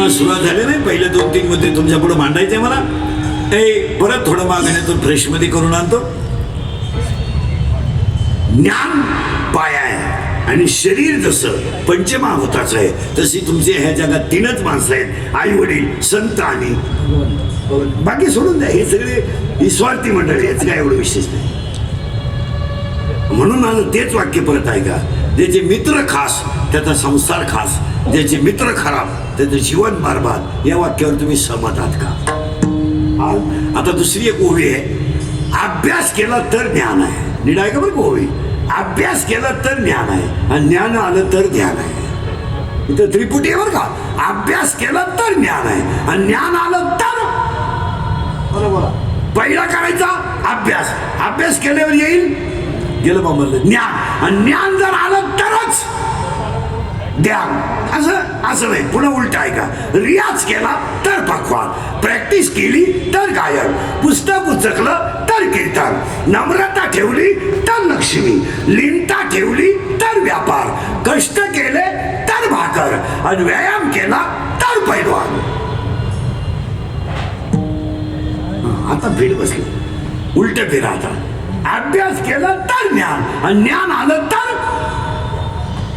सुरुवात झाली नाही. पहिले 2-3 मुद्दे तुमच्या पुढे मांडायचे मला. परत थोडं मागण्यातून फ्रेश मध्ये करून आणतो. ज्ञान पाया आहे आणि शरीर जसं पंचमहाभूताचं आहे तशी तुमचे ह्या जगात 3च माणसं आहेत, आई वडील, संत आणि बाकी सोडून द्या. हे सगळे निस्वार्थी मंडळी, याचं काय एवढं विशेष नाही. म्हणून माझं तेच वाक्य परत आहे का, ज्याचे मित्र खास त्याचा संसार खास, ज्याचे मित्र खराब त्याचं जीवन बरबाद. या वाक्यावर तुम्ही सहमत आहात का? आता दुसरी एक ओवी आहे, अभ्यास केला तर ज्ञान आहे. नीट आहे का बरं ओवी? अभ्यास केला तर ज्ञान आहे आणि ज्ञान आलं तर ध्यान आहे. इथं त्रिपुटी आहे बरं का. अभ्यास केला तर ज्ञान आहे आणि ज्ञान आलं तर पहिला करायचा अभ्यास. अभ्यास केल्यावर येईल गेलं बा म्हणलं ज्ञान, आणि ज्ञान जर आलं तरच ध्यान. असं नाही. पुन्हा उलट आहे का, रियाज केला तर पक्वान, प्रॅक्टिस केली तर गायन, पुस्तक उचकलं तर कीर्तन, नम्रता ठेवली तर लक्ष्मी, लीनता ठेवली तर व्यापार, कष्ट केले तर भाकर आणि व्यायाम केला तर पैलवान. आता भीड बसली. उलट फिरा आता. अभ्यास केला तर ज्ञान आणि ज्ञान आलं तर.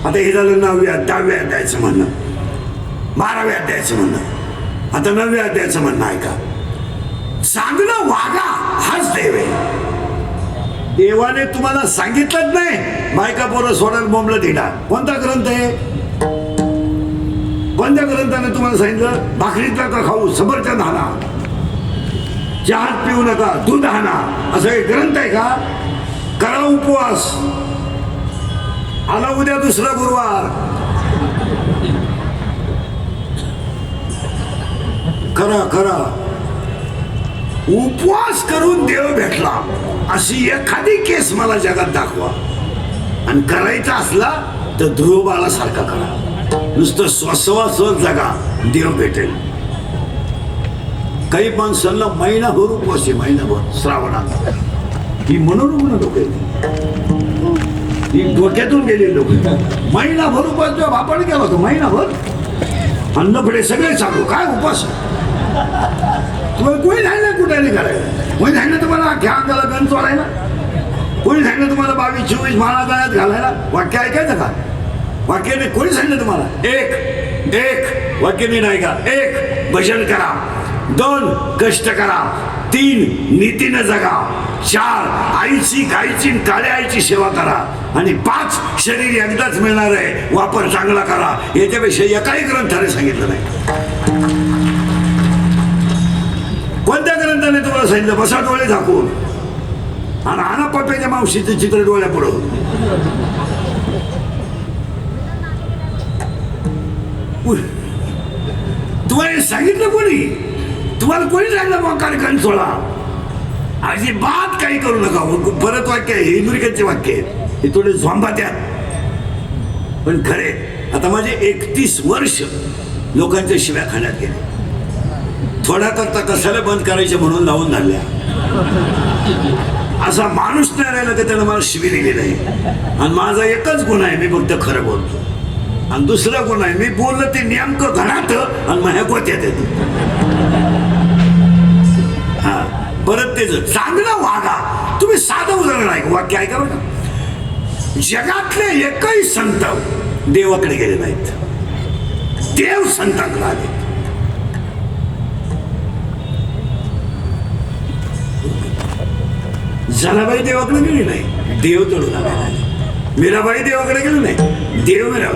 आता हे झालं 9व्या 10व्या अध्यायाचं म्हणणं, 12व्या अध्यायाचं म्हणणं. आता 9व्या अध्यायाचं म्हणणं आहे का, चांगलं वागा हाच देव आहे. देवाने तुम्हाला सांगितलंच नाही बायका पोरं सोडायला बोंबलं दिला. कोणता ग्रंथ आहे? कोणत्या ग्रंथाने तुम्हाला सांगितलं भाकरीतला का खाऊ, सफरचंद हाना, चहात पिऊ नका, दूध हाना, असं एक ग्रंथ आहे का? करा उपवास. आला उद्या दुसरा गुरुवार, करा उपवास करून देव भेटला अशी एखादी केस मला जगात दाखवा. आणि करायचा असला तर ध्रुवबाला सारखा करा. नुसतं स्वस्वास्व जगा, देव भेटेल. काही माणसांना महिनाभर उपवास आहे, महिनाभर श्रावणात. ही मनोरुग्ण लोक आहेत, ही डोक्यातून गेलेली लोक. महिनाभर उपवास आपण केला होता, महिनाभर अन्नफडे सगळे सांगू काय उपवास. तुम्हाला कोणी सांगितलं कुठे करायला? कोणी सांगितलं तुम्हाला अख्ख्या अंगाला गण चोरायला? कोणी सांगितलं तुम्हाला 22-24 माळा गळ्यात घालायला? वाक्य ऐकायचं का? वाक्याने कोणी सांगितलं तुम्हाला? एक वाक्याने नाही का. 1 भजन करा, 2 कष्ट करा, 3 नीतीनं जगा, 4 आईची गायची काळ्या आईची सेवा करा आणि 5 शरीर एकदाच मिळणार आहे, वापर चांगला करा. याच्यापेक्षा एकाही ग्रंथाने सांगितलं नाही. कोणत्या ग्रंथाने तुम्हाला सांगितलं बसा डोळे झाकून आणि आणा पप्प्याच्या मावशीचं चित्र डोळ्या पुढं? तुम्हाला सांगितलं कोणी? तुम्हाला कोणी सांगितलं मोकार गण सोळा? अजिबात काही करू नका. परत वाक्य आहे, इंग्रजीचे वाक्य आहे, हे थोडे झोंबात्यात पण खरे. आता माझे 31 वर्ष लोकांच्या शिव्या खाण्यात गेले. थोडा करता कशाला बंद करायचे म्हणून लावून धरल्या. असा माणूस नाही राहिला की त्यानं मला शिवी दिली नाही. आणि माझा एकच गुण आहे, मी फक्त खरं बोलतो. आणि दुसरा गुण आहे, मी बोललं ते नेमकं घरात आणि माझ्या गोत्यात येत. हा परत तेच चांगलं वागा. तुम्ही साधं उदाहरण आहे, वाक्य ऐका बरं का. जगातले एकही संत देवाकडे गेले नाहीत, देव संतांकडे आले. जनाबाई देवाकडे गेली नाही, देव तोडून आला. मीराबाई देवाकडे गेले नाही, देव मीरा.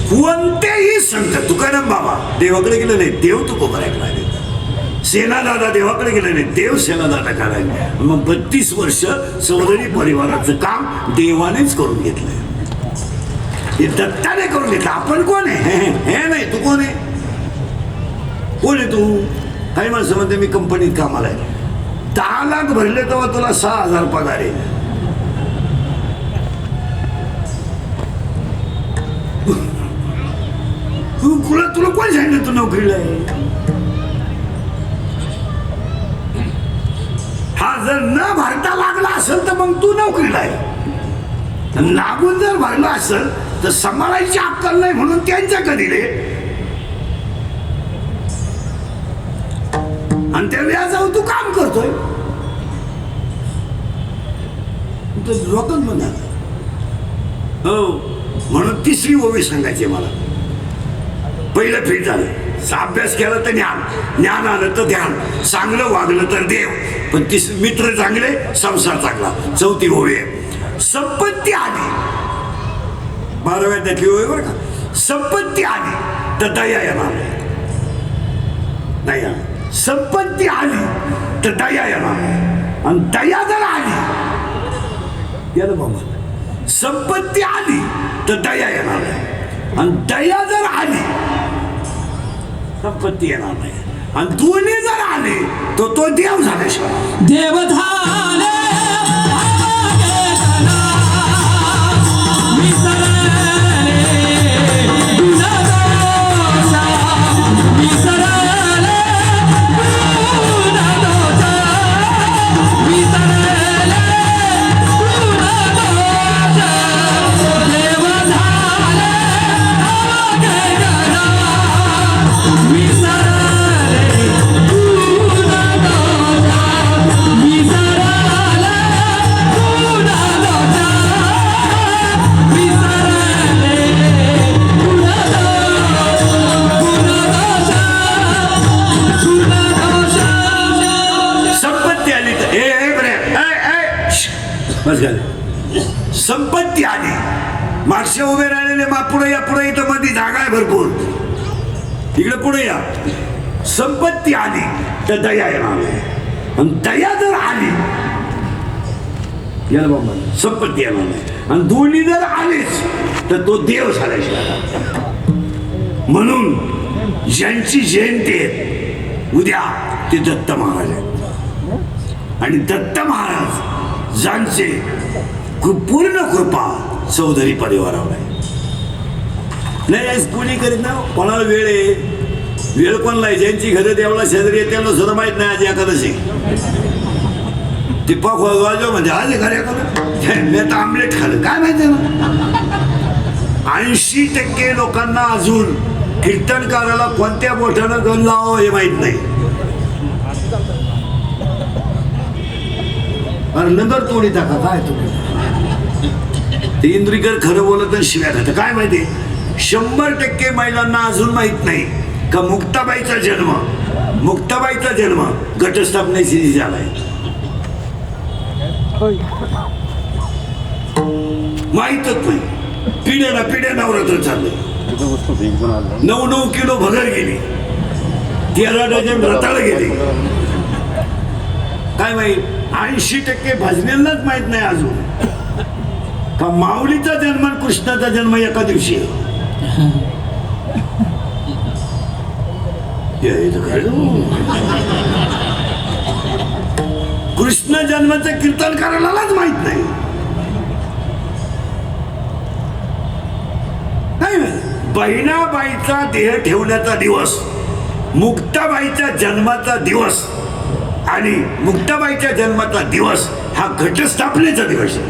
कोणतेही संत, तुकाराम बाबा देवाकडे गेले नाही, देव तुकोबारायकडे आले. सेनादादा देवाकडे गेले नाही, देव सेनादादा करायला. मग 32 वर्ष चौधरी परिवाराचं काम देवानेच करून घेतलंय. हे दत्ताने करून घेतलं. आपण कोण आहे? हे नाही. तू कोण आहे? कोण आहे तू? काही माणसं म्हणते मी कंपनीत कामाला आहे. 10 लाख भरले तेव्हा तुला 6,000 पगार आहे. तुला कोण सांगितलं तू नोकरीला आहे? हा जर न भरता लागला असेल तर मग तू नोकरीला आहे. लागून जर भरला असेल तर सांभाळायची अक्कल नाही म्हणून त्यांच्याकडे दिले. आणि त्या व्याजावर तू काम करतोय. लोकच म्हणणार हो. म्हणून तिसरी ओवी सांगायची मला. पहिलं फिट झालं, अभ्यास केला तर ज्ञान, ज्ञान आलं तर ध्यान, चांगलं वागलं तर देव, पण मित्र चांगले संसार चांगला. चौथी ओवी आहे, संपत्ती आली. 12व्या त्यातली ओवी बरं का. संपत्ती आली तर दया येणार नाही. दया, संपत्ती आली तर दया येणार नाही. आणि दया जर आली, याला बाबा, संपत्ती आली तर दया येणार नाही. आणि दया जर आली, संपत्ती येणार नाही. आणि दोन्ही जर आले तर तो देव झाल्याशिवाय देव झाले. संपत्ती आली. मागचे उभे राहिलेले पुढे या, पुढे इथं मध्ये जागा आहे भरपूर, इकडे पुढे या. संपत्ती आली तर दया येणार नाही. आणि दया जर आली, याला बाबा संपत्ती येणार नाही. आणि दोन्ही जर आलेच तर तो देव झाल्याशिवाय. म्हणून ज्यांची जयंती आहे उद्या ते दत्त महाराज आहेत. आणि दत्त महाराज ज्यांचे पूर्ण कृपा चौधरी परिवारावर आहे. नाही कोणी करीत ना, कोणाला वेळ आहे, वेळ कोणाला आहे. ज्यांची घरं देवाला शेजारी आहे त्यांना सुद्धा माहित नाही आज एकादशी. टिप्पा खोजवाजो म्हणजे आज घरी मी आता आमलेट खाल्लं काय माहिती ना. 80% लोकांना अजून कीर्तनकाराला कोणत्या बोटानं गण लावावं हे माहित नाही. नगर तोडी टाका काय तुम्ही. ते इंद्रिकर खरं बोलत तर शिव्या खातं काय माहिती. 100% महिलांना अजून माहित नाही का मुक्ताबाईचा जन्म घटस्थापनेशी झालाय. माहीतच नाही. पिढ्या नवरात्र चाललंय. 9 किलो भगर गेली, 13 डझन रताळ गेली. काय माहित. 80% भजनेलाच माहित नाही अजून का माऊलीचा जन्म आणि कृष्णाचा जन्म एका दिवशी. कृष्ण जन्माचं कीर्तन करायलाच माहित नाही. बहिणाबाईचा देह ठेवण्याचा दिवस, मुक्ताबाईच्या जन्माचा दिवस आणि मुक्ताबाईच्या जन्माचा दिवस हा घटस्थापनेचा दिवस आहे.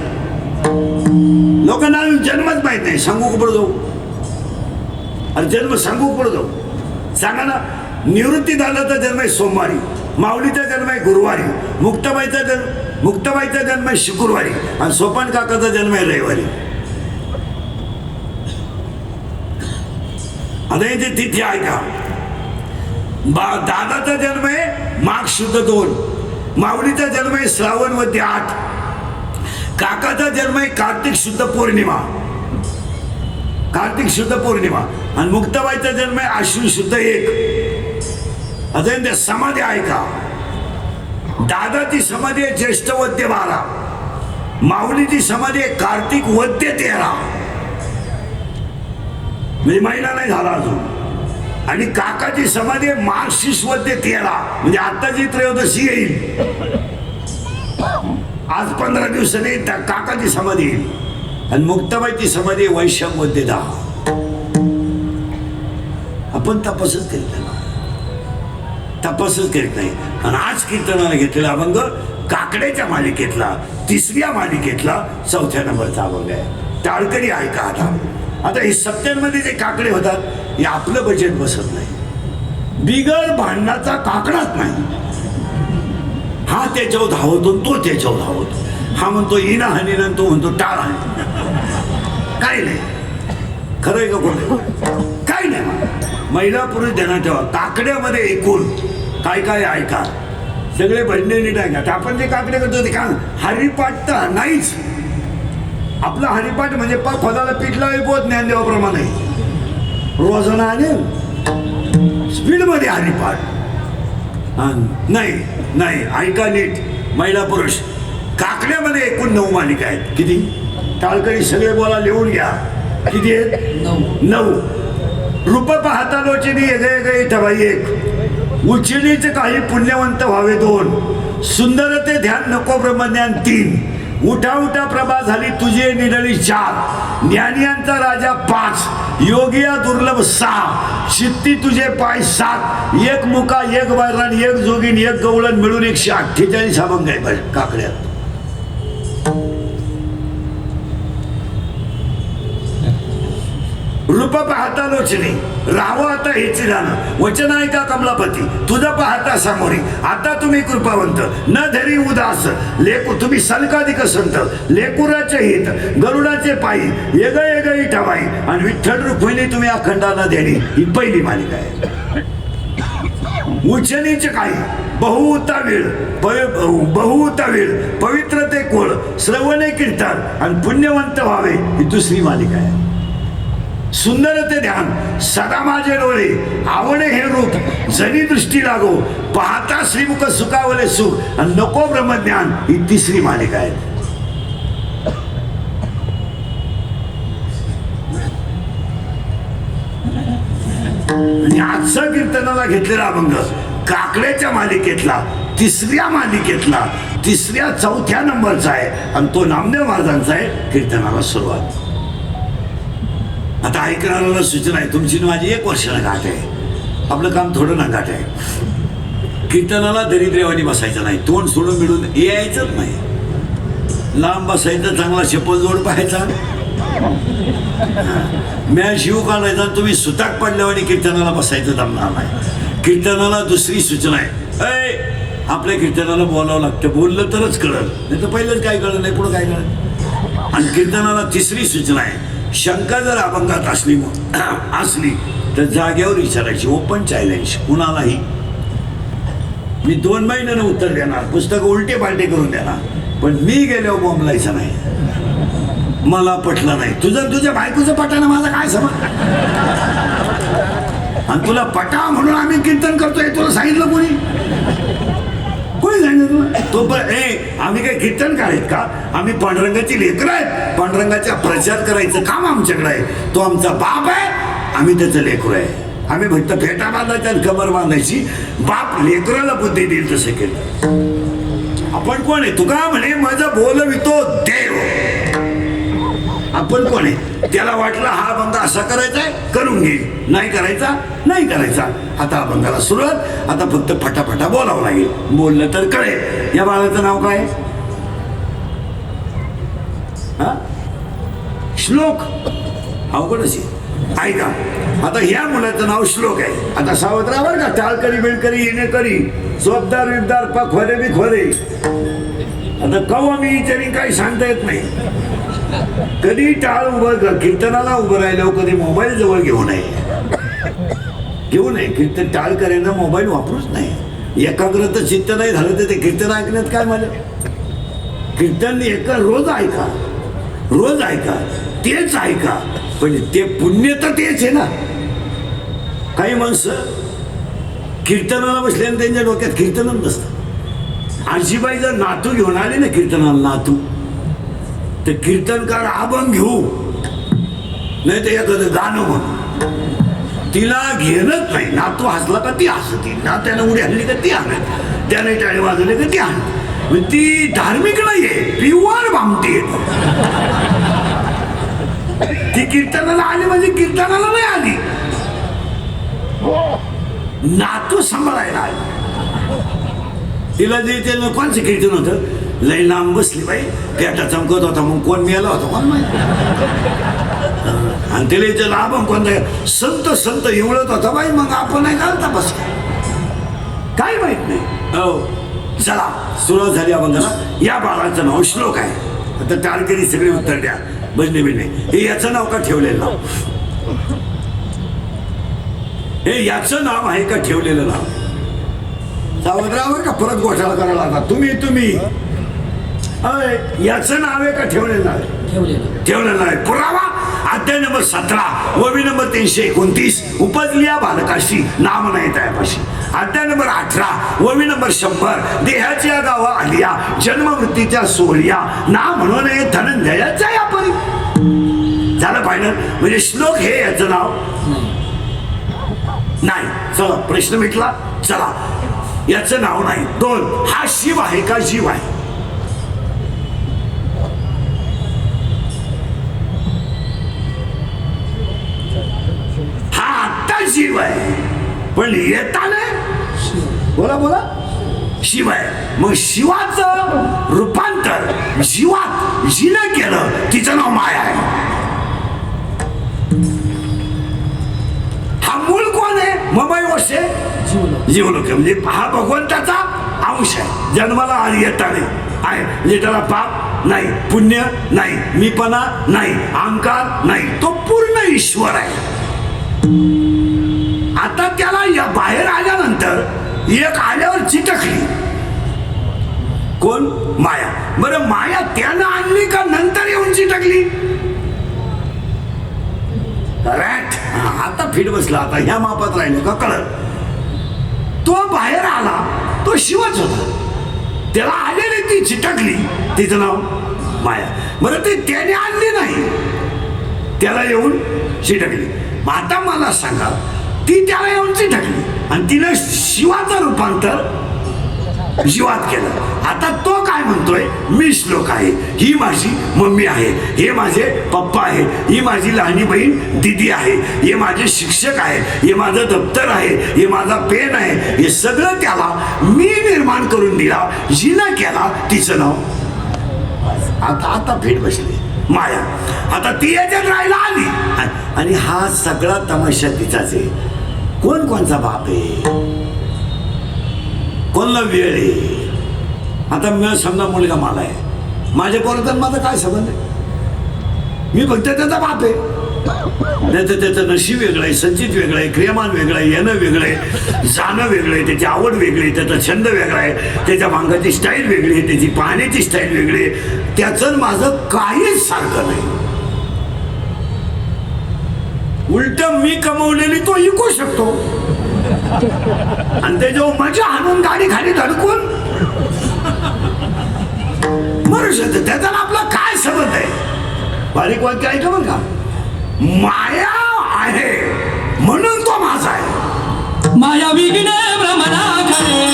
लोकांना जन्मच माहित नाही. सांगू कुठं जाऊ. अरे जन्म सांगू कुठं जाऊ सांगा ना. निवृत्तीदादाचा जन्म आहे सोमवारी, माऊलीचा जन्म आहे गुरुवारी, मुक्ताबाईचा जन्म आहे शुक्रवारी आणि सोपान काकाचा जन्म आहे रविवारी. आता याची तिथी ऐका. दादाचा जन्म आहे माघ शुद्ध 2, माऊलीचा जन्म आहे श्रावण मध्ये 8, काकाचा जन्म आहे कार्तिक शुद्ध पौर्णिमा आणि मुक्ताबाईचा जन्म आहे आश्विन शुद्ध 1. आता त्या समाधी ऐका. दादाची समाधी आहे ज्येष्ठ वद्य 12, माऊलीची समाधी आहे कार्तिक वद्य 13, म्हणजे महिना नाही झाला अजून. आणि काकाची समाधी आहे मार्गशीर्ष वद्य 13, म्हणजे आत्ताची त्रयोदशी येईल. आज 15 दिवसांनी काकाची समाधी येईल. आणि मुक्ताबाईची समाधी आहे वैशाख मध्ये 10. आपण तपासच करीत नाही. आणि आज कीर्तनाला घेतलेला अभंग काकड्याच्या मालिकेतला, 3ऱ्या मालिकेतला 4थ्या नंबरचा अभंग आहे. टाळकरी ऐका. आता हे सप्त्यांमध्ये जे काकडे होतात हे आपलं बजेट बसत नाही. बिगर भांडणाचा काकडाच नाही. हा त्याच्यावर धावतो आणि तो त्याच्यावर धावतो. हा म्हणतो इना हानी ना, तो म्हणतो टाळ हानी. काय नाही, खरं आहे का खोटं? काय नाही. महिला पुरुष ध्यानात ठेवा. काकड्यामध्ये एकूण काय काय ऐका, सगळे भजने नीट ऐका. आपण जे काकडे करतो ते काय हरिपाठ तर नाहीच. आपला हरिपाठ म्हणजे फलाला पीठ लावे पोत ज्ञानदेवाप्रमाणे रोजाना आणि स्पीडमध्ये हरिपाठ. नाही नाही, ऐका नीट महिला पुरुष. काकड्यामध्ये एकूण 9 मालिका आहेत. किती? टाळकरी सगळे बोला, लिहून घ्या. किती आहेत? 9. रूप पाहता लोचिनी एगे ठवाई 1. उचिनीचे काही पुण्यवंत व्हावे 2. सुंदरते ध्यान नको ब्रह्मज्ञान 3. उठा उठा प्रभा झाली तुझे निडळी 4. ज्ञानियांचा राजा 5. योगिया दुर्लभ 6. शित्ती तुझे पाय 7. एक मुका, एक वैरण, एक जोगीन, एक गवळण मिळून 148 अभंग आहे काकड्यात. रूप पाहता लोचनी राहावं आता हेच जाणं. वचन ऐका कमलापती तुझं पाहता सामोरी. आता तुम्ही कृपावंत न धरी उदास. लेकू तुम्ही सनकाधिक संत. लेकुराचे हित गरुडाचे पायी येग येगळी ठवाई. आणि विठ्ठल रुक्मिणी तुम्ही अखंडाला देणी. ही पहिली मालिका आहे. उच्चनीचे काही बहुतावीळ पवित्र ते कोळ श्रवणे कीर्तन आणि पुण्यवंत व्हावे ही दुसरी मालिका आहे. सुंदर ते ध्यान सदा माझे डोळे आवडे हे रूप जरी दृष्टी लागो पाहता श्रीमुख सुखावले सुख आणि नको ब्रह्मज्ञान ही तिसरी मालिका आहे. आणि आजचा कीर्तनाला घेतलेला अभंग काकड्याच्या मालिकेतला तिसऱ्या चौथ्या नंबरचा आहे आणि तो नामदेव महाराजांचा आहे. कीर्तनाला सुरुवात. आता ऐकणाऱ्याला सूचना आहे, तुमची माझी 1 वर्षाला गाठ आहे. आपलं काम थोडं ना गाठ आहे. कीर्तनाला दरिद्रेवानी बसायचं नाही. तोंड सोडून मिळून यायचंच नाही. लांब बसायचं, चांगला चप्पल जोड पाहायचा, म्या शिव काढायचा. तुम्ही सुताक पडल्यावानी कीर्तनाला बसायचं जमणार नाही. कीर्तनाला दुसरी सूचना आहे, आपल्या कीर्तनाला बोलावं लागतं. बोललं तरच कळलं, नाही तर पहिलंच काय कळलं नाही, पुढं काय कळलं. आणि कीर्तनाला तिसरी सूचना आहे, शंका जर अभंगात असली तर जागेवर विचारायची. ओपन चॅलेंज कुणालाही. मी 2 महिन्यानं उत्तर देणार, पुस्तक उलटे पालटे करून देणार, पण मी गेल्यावर बोंबलायचं नाही. मला पटलं नाही. तुझ्या बायकोचं पटानं माझा काय समज. आणि तुला पटा म्हणून आम्ही कीर्तन करतोय तुला सांगितलं कोणी सांगितलं तुला? तो आम्ही काय कीर्तनकार आहेत का? आम्ही पांडुरंगाची लेकरं आहेत. पांडुरंगाचा प्रचार करायचं काम आमच्याकडे आहे. तो आमचा बाप आहे, आम्ही त्याचं लेकरू आहे. आम्ही फक्त फेटा बांधायचा आणि कमर बांधायची. बाप लेकराला बुद्धी देईल तसं केलं. आपण कोण आहे? तुका म्हणे माझं बोलवितो देव. आपण कोण आहे? त्याला वाटलं हा अभंग असा करायचा आहे, करून घे. नाही करायचा, नाही करायचा. आता अभंगाला सुरुवात. आता फक्त फटाफटा बोलावं लागेल. बोललं तर कळेल. या बाळाचं नाव काय? श्लोक. अवघडच आहे. ऐका, आता ह्या मुलाचं नाव श्लोक आहे. आता सावध राहा बरं का. टाळकरी बिळकरी येणेकरी सोबदार विबदार खोरे बी खोरे. आता कवा मी विचारी काही सांगता येत नाही. कधी टाळ उभं कीर्तनाला उभं राहिलं, कधी मोबाईल जवळ घेऊ नये. कीर्तन टाळ करायला मोबाईल वापरूच नाही. एकाग्र तर चित्त नाही झालं तर ते कीर्तन ऐकण्यात काय मला. कीर्तन रोज ऐका तेच ऐका. पण ते पुण्य तर तेच आहे ना. काही माणसं कीर्तनाला बसल्याने त्यांच्या डोक्यात कीर्तनच नसतं. आजीबाई जर नातू घेऊन आले ना कीर्तनाला, नातू, तर कीर्तनकार अभंग घेऊ नाही तर एखादं गाणं म्हणून तिला घेणंच नाही. नातू हसला का ती हसती, ना त्यानं उडी हल्ली का ती हसत, त्याने टाळी वाजवली का ती हसत. ती धार्मिक नाहीये, प्युअर भामटी आहे. ती कीर्तनाला आली म्हणजे कीर्तनाला नाही आली, नातू सांभाळायला आली. तिला जे ते कोणचं कीर्तन होतं, लय लांब बसली बाई, पेटा चमकत होता, मग कोण मिळाला होता कोण माहिती. आणि तिला इथे लाभ कोणता संत एवढत होता बाई, मग आपण नाही घालता बस काय माहित नाही. हो चला सुरुवात झाली अभंगाला. या बाळाचं नाव श्लोक आहे. आता टाळकरी सगळे उत्तर द्या. बजने बिजने हे याचं नाव का ठेवलेलं नाव? हे याचं नाव आहे का ठेवलेलं नाव? सावधरावर का परत गोठाळा करायला आता तुम्ही याचं नाव आहे का ठेवलेलं नाव आहे? ठेवलेलं आहे. पुरावा अध्याय नंबर 17 ओवी नंबर 329 उपजलिया बालकाशी नाम नाही त्यापाशी. अध्याय नंबर 18 ओवी नंबर 100 देहाच्या गावा आलिया जन्म मृत्यूच्या सोहळ्या ना म्हणून धनंजयाच्या या परी. झालं फायनल. म्हणजे श्लोक हे याचं नाव नाही. चला प्रश्न मिटला. चला याचं नाव नाही. 2 हा शिव आहे का जीव आहे? हा आत्ता जीव आहे पण येताना बोला शिव आहे. मग शिवाचं रूपांतर जीवात जिनं केलं तिचं नाव माया आहे. हा मूळ कोण आहे? ममयोशे जीवलोक म्हणजे हा भगवंताचा अंश आहे. जन्माला आधी येताना आहे म्हणजे त्याला पाप नाही, पुण्य नाही, मीपणा नाही, अहंकार नाही. तो पूर्ण ईश्वर आहे. आता त्याला या बाहेर आल्यानंतर एक आल्यावर चिटकली कोण? माया. बरं माया त्यानं आणली का नंतर येऊन चिटकली? करेक्ट. आता फिट बसला. आता ह्या मापात राहिले का कळत? तो बाहेर आला तो शिवच होता. त्याला आलेली ती चिटकली तिचं नाव माया. बरं ते त्याने आणली नाही त्याला येऊन चिटकली. मग आता मला सांगा ती त्याला येऊन चिटकली आणि तिने शिवाचं रूपांतर जीवात केलं. आता तो काय म्हणतोय? मी श्लोक आहे, ही माझी मम्मी आहे, हे माझे पप्पा आहे, ही माझी लहानी बहीण दीदी आहे, हे माझे शिक्षक आहे, हे माझं दप्तर आहे, हे माझा पेन आहे. हे सगळं त्याला मी निर्माण करून दिला. जिनं केला तिचं नाव आता फिट बसली माया. आता ती याच्यात राहायला आली आणि हा सगळा तमाशा तिचाच आहे. कोणचा बाप आहे? कोणला वेळ आहे? आता मी समजा मुलगा मला आहे, माझ्या पोरात माझा काय संबंध आहे? मी फक्त त्याचा बाप आहे. त्याचं नशीब वेगळं आहे, संचित वेगळं आहे, क्रियमान वेगळं आहे, येणं वेगळं आहे, जाणं वेगळं आहे, त्याची आवड वेगळी आहे, त्याचा छंद वेगळा आहे, त्याच्या मांगाची स्टाईल वेगळी आहे, त्याची पाहण्याची स्टाईल वेगळी आहे. त्याचं माझं काहीच सारखं नाही. उलट मी कमवलेली तो विकू शकतो आणि ते जेव्हा मजा हाणून गाडी खाली धडकून मरू शकतो. त्याचा आपला काय संबंध आहे? बारीक वाक्य ऐका बरं का. माया आहे म्हणून तो माझा आहे. माया विघ्ने भ्रमणाखरे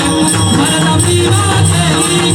भरतमी वाचेली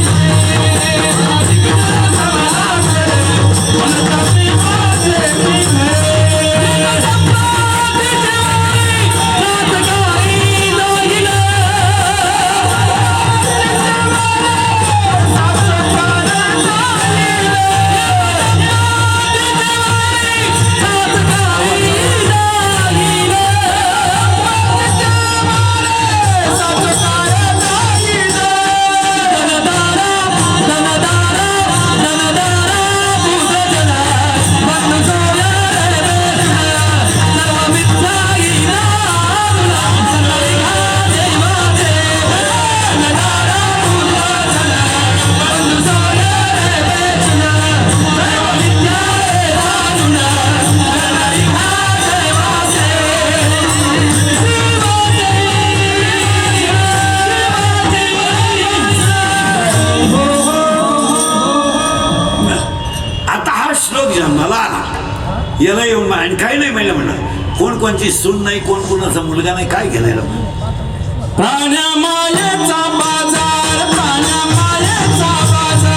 याला येऊन आणि काही नाही माहिती म्हणणार. कोणची सून नाही, कोणाचा मुलगा नाही, काय केलं? प्राण्या मायेचा बाजार, प्राण्या मायेचा बाजार,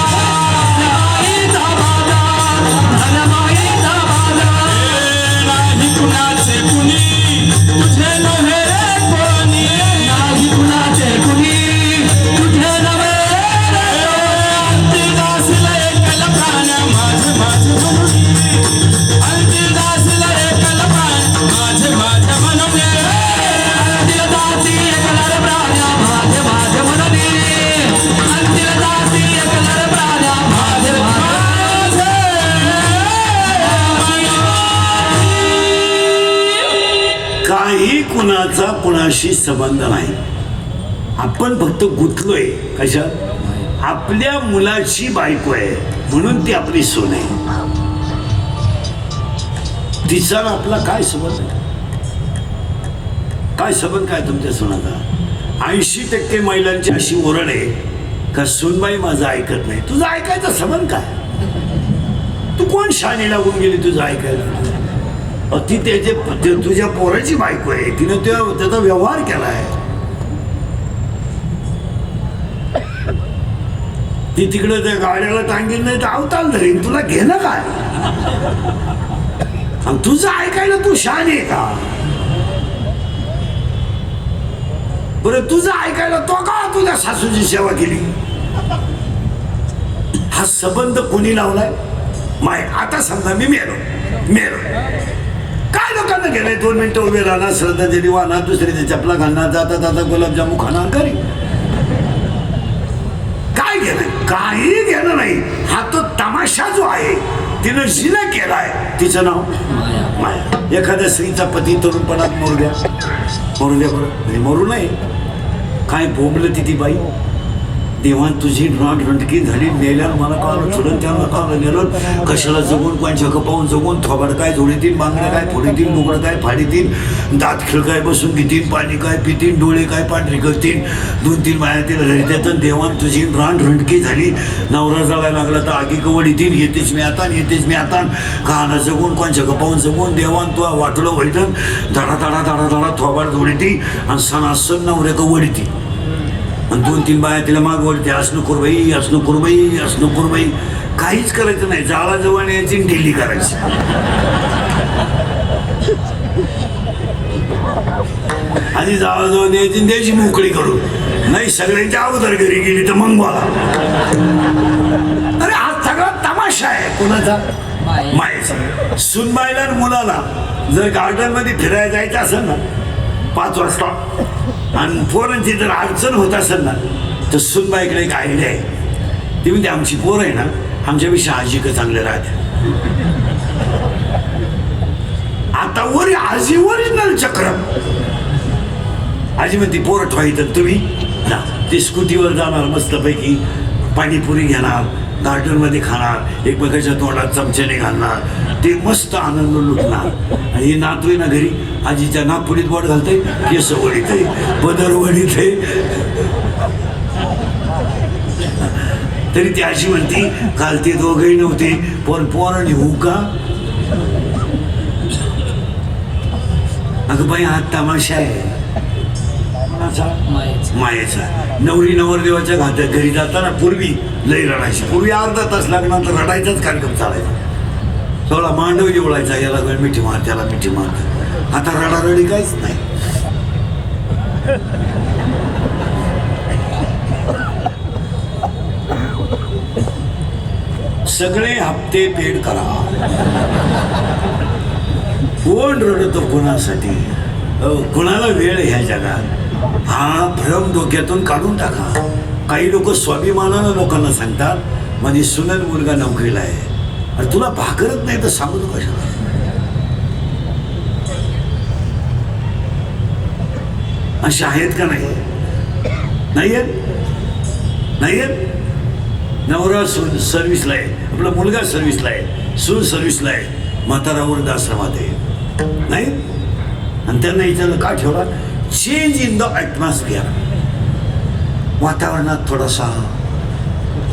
मायेचा बाजार, प्राण्या मायेचा बाजार. नाही कुणाचे कुणी तुझे नव्हे रे कोणी, नाही कुणाचे कुणी तुझे नव्हे रे कोणी. दासला एकला प्राण्या माझे माझे म्हणून, दासला एकला प्राण माझे माझे म्हणून. दिलदाती एकला प्राण्या कुणाचा कुणाशी संबंध नाही. आपण फक्त गुंतलोय कशात? आपल्या मुलाची बायको आहे म्हणून ती आपली सून आहे. तिचा आणि आपला काय संबंध आहे? काय संबंध काय तुमच्या सुनाचा? 80% महिलांची अशी ओरड आहे का सुनबाई माझं ऐकत नाही. तुझं ऐकायचा संबंध काय? तू कोण शाणी लागून गेली तुझं ऐकायला? ती तुझ्या पोराची बायको आहे, तिनं त्याचा व्यवहार केलाय. ती तिकडे त्या गाड्याला टांगेल नाही तर अवताल धरीन. तुला घेणं काय? आणि तुझं ऐकायला तू शान आहे का? बरं तुझं ऐकायला तो का तुझ्या सासूची सेवा केली? हा संबंध कोणी लावलाय? आता समजा मी मेलो काय लोकांना गेलंय? 2 मिनिटं उभे राहणार, श्रद्धांजली वाहणार, दुसऱ्याच्या चपला घालणार, जाता जाता गुलाबजामू खाणार, घरी काय घेणं? काही घेणं नाही. हा तो तमाशा जो आहे तिनं जिना केलाय. तिचं नाव माया. एखाद्या स्त्रीचा पती तरुणपणात मरू द्या बरं, मरू नये. काय बोंबलं ती बाई, देवान तुझी रंटकी झाली, नेल्यानं मला कळलं, थोडं त्याला कळलं, नेलं कशाला जगून, कोणच्या कपावून जगून, थोबाड काय जोडीतील, बांगड्या काय फोडीतील, मुगडं काय फाडीतील, दात खिळ काय बसून घेतील, पाणी काय पितील, डोळे काय पांढरी करतील, 2-3 मायातील हरित्यातून देवान तुझी रंटकी झाली. नवरा जळायला लागला तर आगी कवडीतील, येतेच मी आता कहाणा जगून, कोणच्या कपावून जगून, देवान तू वाटलं व्हायचं, धडा थोबाड जोडीती आणि सणासन नवऱ्या कवडीती. आणि 2-3 बाया तिला मागवडते, असं नको बाई. काहीच करायचं नाही. जाळा जवळ यायची ढिल्ली करायची. आधी जाळा जवळ यायची द्यायची मोकळी करून. नाही सगळ्यांच्या अगोदर घरी गेली तर मग बोला. अरे हा सगळा तमाशा आहे. कोणाचा? मायेचा. सुनबाईला मुलाला जर गार्डन मध्ये फिरायला जायचं असेल ना 5 वाजता आणि पोरांची जर अडचण होत असेल ना तर सुनबाईकडे एक आयडिया आहे. ती म्हणजे आमची पोरं आहे ना आमच्यापेक्षा आजी चांगले राहते. आता आजी ओरिजिनल चक्र. आजी म्हणते पोरं ठेवायचं तुम्ही ना, ते स्कूटीवर जाणार मस्तपैकी, पाणीपुरी घेणार, गार्डनमध्ये खाणार, एकमेकाच्या तोंडात चमच्याने घालणार, ते मस्त आनंद लुटणार. आणि हे नातू आहे ना घरी आजीच्या नागपुडीत बोट घालते, केस वडीत आहे, बदर वडीत आहे. तरी ती अशी म्हणती काल ते दोघंही नव्हते पण पोरं निघू का? अगं बाई हा तमाशा आहे मायेचा. नवरी नवरदेवाच्या घरी जाताना पूर्वी लई रडायची. पूर्वी अर्धा तास लागणार तर रडायचाच कार्यक्रम चालायचा. थोडा मांडव जेवळायचा, याला मिठी मार त्याला मिठी मार. आता रडारडी काहीच नाही. सगळे हप्ते पेड करा. कोण रडतो कोणासाठी? कोणाला वेळ ह्या जगात? हा भ्रम डोक्यातून काढून टाका. काही लोक स्वाभिमानानं लोकांना सांगतात माझी सुनन मुलगा नोकरीला आहे. अरे तुला भाकरत नाही तर सांगू तू कशाला? अशा आहेत का? नाही आहेत. नवरा सर्व्हिसला आहे, आपला मुलगा सर्व्हिसला आहे, सून सर्व्हिसला आहे, म्हातारावर आश्रमात आहे. नाही. आणि त्यांना इथं का ठेवला? Change in the atmosphere. वातावरणात थोडासा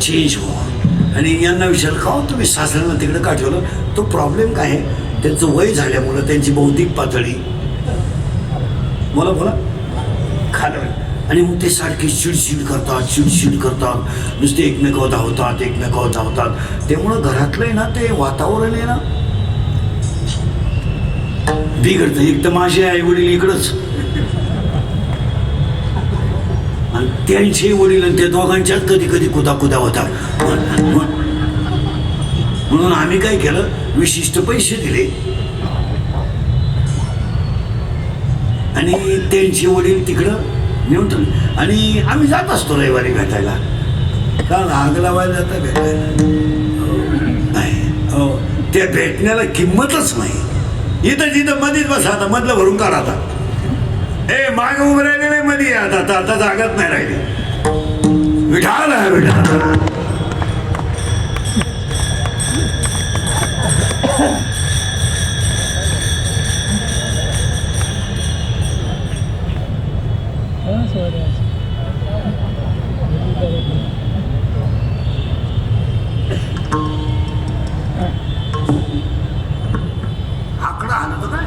चेंज व्हा. आणि यांना विचारलं का तुम्ही सासऱ्यांना तिकडे का ठेवलं? तो प्रॉब्लेम काय आहे? त्यांचं वय झाल्यामुळं त्यांची बौद्धिक पातळी बोला खाली. आणि मग ते सारखे चिडचिड करतात, नुसते एकमेकावर धावतात. त्यामुळं घरातलं आहे ना ते वातावरण आहे ना बिघडतं. एक तर माझे आई वडील इकडंच आणि त्यांचे वडील आणि त्या दोघांच्यात कधी कुदा होता. म्हणून आम्ही काय केलं, विशिष्ट पैसे दिले आणि त्यांचे वडील तिकडं नेऊन ठेवले. आणि आम्ही जात असतो रविवारी भेटायला. कारण आग लावायला जाता भेटायला नाही. त्या भेटण्याला किंमतच नाही. इथं मध्येच बसा, आता मधलं भरून काढा. आता ए माग उभं राहिले नाही मध्ये आता जागत नाही राहिली. विठाल आहे विठाल. आकडा आणतो काय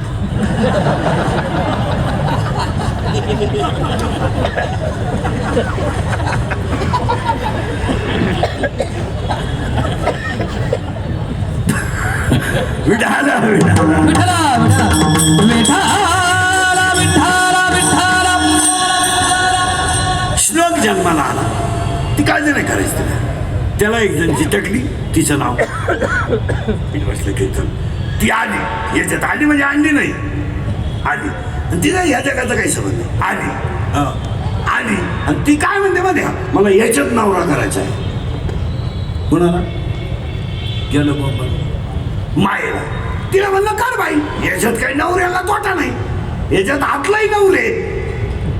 विठाला विठाला विठ्ठला विठ्ठला विठ्ठला विठ्ठला. श्लोक जन्माला आला. ती काळजी नाही करायची तिला. त्याला एक जण चिटकली. तिचं नाव बसलं कीर्तन. ती आली. याच्यात आली म्हणजे आणली नाही. आली आणि तिला ह्या जगाचा काही संबंध नाही. आली आली आणि ती काय म्हणते मध्ये मला याच्यात नवरा करायचा आहे. कुणाला गेलं बाबा मायेला. तिला म्हणलं कर बाई याच्यात काही नवऱ्याला तोटा नाही. याच्यात आतलाही नवरे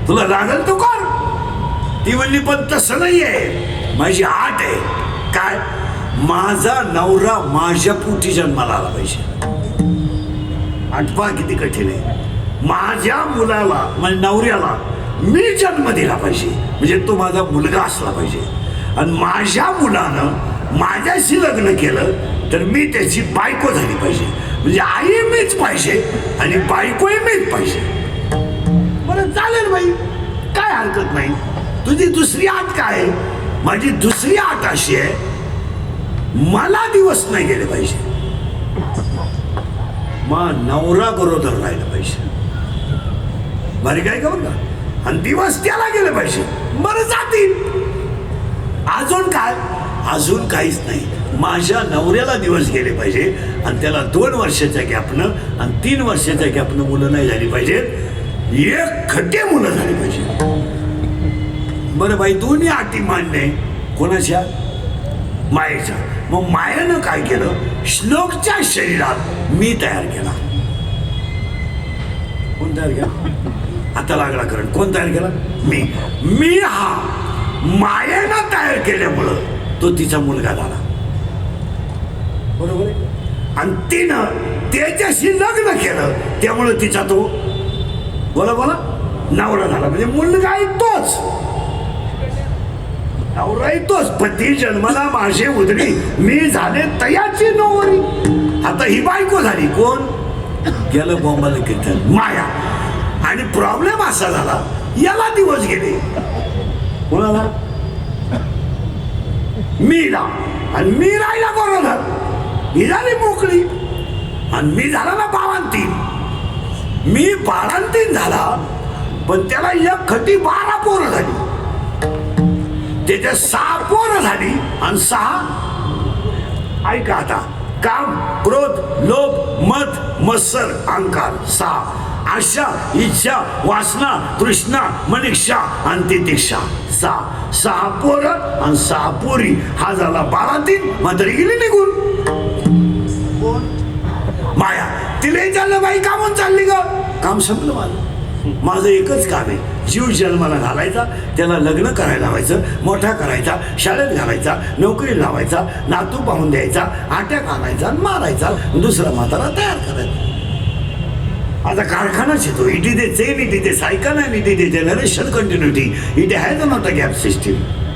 तुला लागल तो कर. ती म्हणली पण तसं नाही आहे. माझी आट आहे. काय माझा नवरा माझ्या पोटी जन्माला आला पाहिजे. आठवा किती कठीण आहे. माझ्या मुलाला म्हणजे नवऱ्याला मी जन्म दिला पाहिजे म्हणजे तो माझा मुलगा असला पाहिजे. आणि माझ्या मुलानं माझ्याशी लग्न केलं तर मी त्याची बायको झाली पाहिजे म्हणजे आई मीच पाहिजे आणि बायकोही मीच पाहिजे. बरं चालेल बाई काय हरकत नाही. तुझी दुसरी आट काय आहे. माझी दुसरी आट अशी आहे मला दिवस नाही गेले पाहिजे. मग नवरा गरोदर राहिला पाहिजे. बरे काय का बघा. आणि दिवस त्याला गेले पाहिजे. बरं जातील. अजून काय अजून काहीच नाही. माझ्या नवऱ्याला दिवस गेले पाहिजे आणि त्याला 2 वर्षाच्या गॅपनं आणि 3 वर्षाच्या गॅपनं मुलं नाही झाली पाहिजेत. एक खट्टे मुलं झाली पाहिजे. बरं बाई दोन्ही अटी मान्य आहे. कोणाच्या मायेच्या. मग मायानं काय केलं श्लोकच्या शरीरात मी तयार केला. कोण तयार केला आता लागला कारण. कोण तयार केला मी हा मायेनं तयार केल्यामुळं तो तिचा मुलगा झाला. बरोबर आहे. आणि तिनं त्याच्याशी लग्न केलं त्यामुळं तिचा तो बोला नवरा झाला म्हणजे मुलगा आहे तोच नवरा आहे तोच. पती जन्माला माझे उदरी मी झाले तयाची नवरी. आता ही बायको झाली. कोण गेलं बॉम्बाला कीर्तन माया. आणि प्रॉब्लेम असा झाला याला दिवस गेले. कोणाला मीला. आणि मी राहिला बरोबर. ही झाली मोकळी आणि मी झाला ना 52. मी 52 झाला पण त्याला एक खटी 12 पोरं झाली. त्याच्या 6 पोरं झाली आणि 6 ऐका आता काम क्रोध लोभ मत मत्सर अहंकार 6 आशा इच्छा वासना तृष्णा मनिक्षा आणि तितिक्षा 6 पोरं आणि 6 पोरी. हा झाला 12 मात्र गेली निघून. माया तिला चाललं बाई कामून चालली ग. काम संपलं माझं एकच काम आहे. जीव जन्माला घालायचा त्याला लग्न करायला लावायचं मोठा करायचा शाळेत घालायचा नोकरी लावायचा नातू पाहून द्यायचा आट्याक आणायचा मारायचा दुसरा म्हातारा तयार करायचा. आता कारखानाच येतो. It is a chain it is a cycle and it is a generation continuity. It has not a gap system.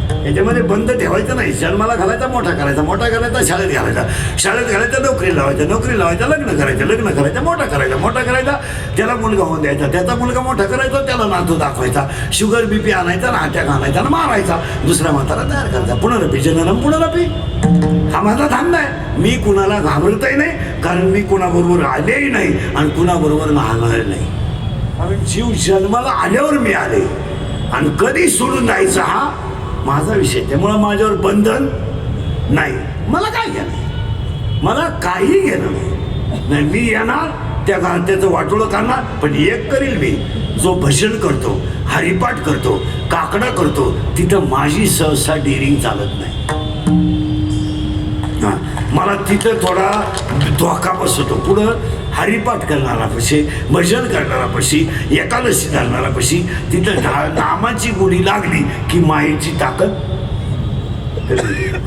याच्यामध्ये बंद ठेवायचं नाही. जन्माला घालायचा मोठा करायचा शाळेत घालायचा नोकरी लावायचा लग्न करायचं मोठा करायचा त्याला मुलगा होऊन द्यायचा त्याचा मुलगा मोठा करायचा त्याला नातू दाखवायचा शुगर बीपी आणायचा अटॅक आणायचा आणि मारायचा दुसरा म्हातारा तयार करायचा. पुनरपी जननम पुनरपी. हा माझा धंदा आहे. मी कुणाला घाबरतही नाही कारण मी कुणाबरोबर आलेही नाही आणि कुणाबरोबर राहणार नाही. कारण जीव जन्माला आल्यावर मी आले आणि कधी सोडून जायचा हा माझा विषय. त्यामुळं माझ्यावर बंधन नाही. मला काय घेणं मला काही घेणं नाही. मी येणार त्याचं वाटोळं करणार पण एक करील मी जो भजन करतो हरिपाठ करतो काकडा करतो तिथं माझी सहसा डेअरिंग चालत नाही. मला तिथं थोडा धोका बसतो. पुढं हरिपाठ करणारा पशी, भजन करणारा पशी, एकादशी घालणारा पशी, तिथं नामाची गोडी लागली की मायेची ताकद,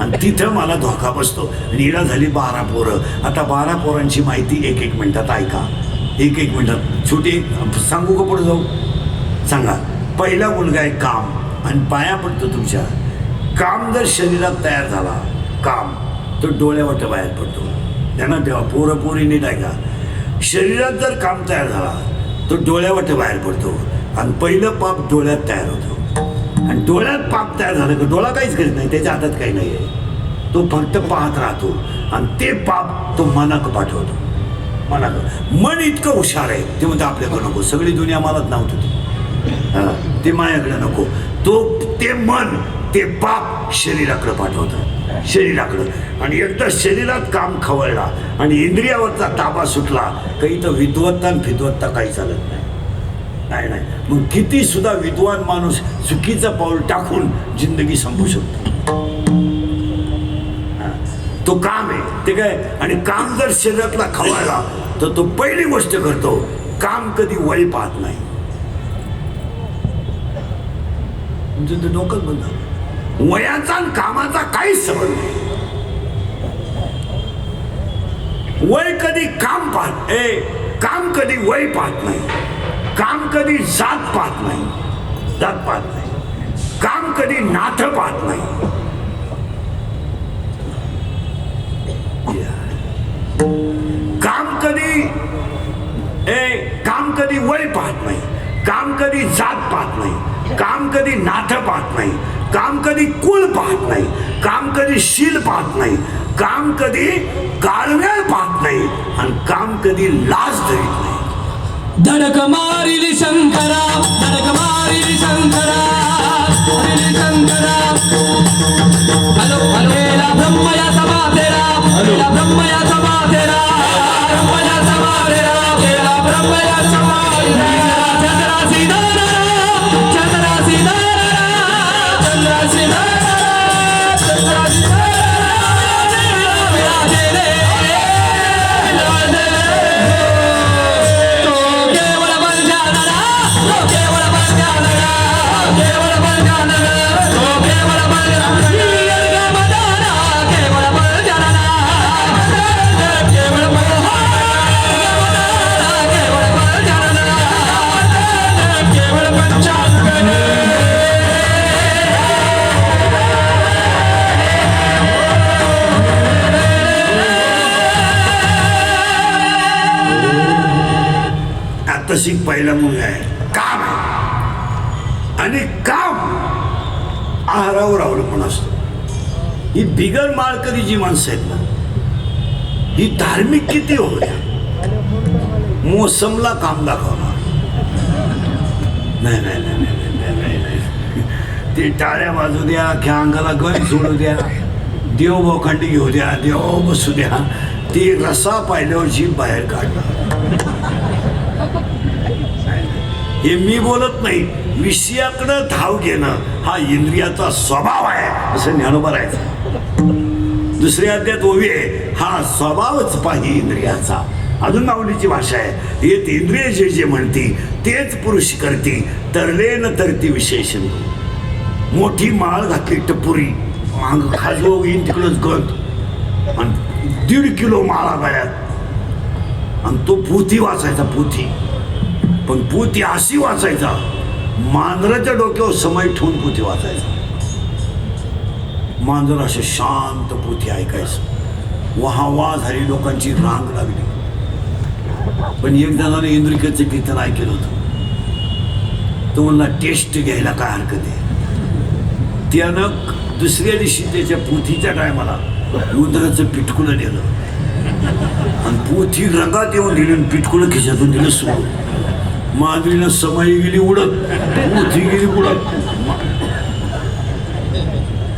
आणि तिथं मला धोका बसतो. नीला झाली 12 पोरं. आता 12 पोरांची माहिती 1-1 मिनिटात ऐका, 1-1 मिनिटात. छोटी सांगू का पुढे जाऊ? सांगा. पहिला मुलगा आहे काम, आणि पाया पडतो तुमच्या. काम जर शरीरात तयार झाला, काम तो डोळ्यावाट बाहेर पडतो. त्यांना तेव्हा पोरं पोरी नीट ऐका. शरीरात जर काम तयार झाला तो डोळ्यावाट बाहेर पडतो, आणि पहिलं पाप डोळ्यात तयार होतो. आणि डोळ्यात पाप तयार झालं की डोळा काहीच करीत नाही, त्याच्या हातात काही नाही आहे, तो फक्त पाहत राहतो. आणि ते पाप तो मनाक पाठवतो. मनाक मन इतकं हुशार आहे, ते म्हणतं आपल्याकडं नको, सगळी दुनिया मलाच नव्हतं, ते माझ्याकडे नको. ते मन ते पाप शरीराकडे पाठवतं, शरीराकडं. आणि एकदा शरीरात काम खवळला आणि इंद्रियावरचा ताबा सुटला काही तर विद्वत्ता आणि फिद्वत्ता काही चालत नाही. नाही नाही, मग किती सुद्धा विद्वान माणूस चुकीचं पाऊल टाकून जिंदगी संपू शकतो. तो काम आहे ते काय. आणि काम जर शरीरातला खवळला तर तो पहिली गोष्ट करतो, काम कधी वय पाहत नाही. म्हणजे ते डोकंच बंद. वयाचा आणि कामाचा काहीच संबंध नाही. वय कधी काम पाहत, काम कधी वय पाहत नाही. काम कधी जात पाहत नाही, जात पाहत नाही. काम कधी नाथ पाहत नाही. काम कधी वय पाहत नाही. काम कधी जात पाहत नाही. काम कधी नाथ पाहत नाही. काम कधी कुळ पाहत नाही. काम कधी शील पाहत नाही. काम कधी काळवेळ पाहत नाही. आणि काम कधी लाज धरीत नाही. धडक मारिली शंकरा, धडक मारिली शंकरा, मारिली शंकरा. हॅलो हॅलो, ब्रह्म या समाधेरा, ब्रह्म या समाधेरा, ब्रह्म या समाधेरा, ब्रह्म या समाधेरा. चंद्रा सीतारा, चंद्रा सीतारा, चंद्रा सीतारा, चंद्रा सीतारा. तशी पहिला मुलगा आहे, काम आहे. आणि काम आहारावर अवलंबून असतो. ही बिगर माळकरी जी माणसं आहेत ना, ही धार्मिक किती हो द्या, मोसमला काम दाखवणार नाही. नाही नाही नाही नाही नाही. ते टाळ्या वाजू द्या, अख्ख्या अंगाला गण सोडू द्या, देव बोखंडी घेऊ द्या, देव बसू द्या, ते रसा पाहिल्यावर जीभ बाहेर काढणार. हे मी बोलत नाही, विषयाकडं धाव घेणं हा इंद्रियाचा स्वभाव आहे असं ज्ञानोबा राहायचं. दुसऱ्या अध्यात ओवी आहे, हा स्वभावच पाही इंद्रियाचा. अजून माऊलीची भाषा आहे, येत इंद्रिय जे जे म्हणती तेच पुरुष करती, तरले न तरती विशेषण. मोठी माळ घातली टपुरी, माग खाजवू येईन तिकडंच गत, आणि 1.5 किलो माळा गळ्यात, आणि तो पोथी वाचायचा. पोथी पण पोथी अशी वाचायचा, मांजराच्या डोक्यावर समय ठेवून पोथी वाचायचा. मांजर असे शांत पोथी ऐकायचं. वाह झाली, लोकांची रांग लागली. पण एक जणाने इंद्रिकेचं कीर्तन ऐकलं होतं. तो म्हणला टेस्ट घ्यायला काय हरकत आहे. त्यानं दुसऱ्या दिवशी त्याच्या पोथीच्या टायमाला उंदराचं पिटकुलं नेलं, आणि पोथी रंगात येऊन दिली, आणि पिटकुलं खिशातून दिलं सोडून. मांजरीनं समय गेली उडत, पोथी गेली उडत.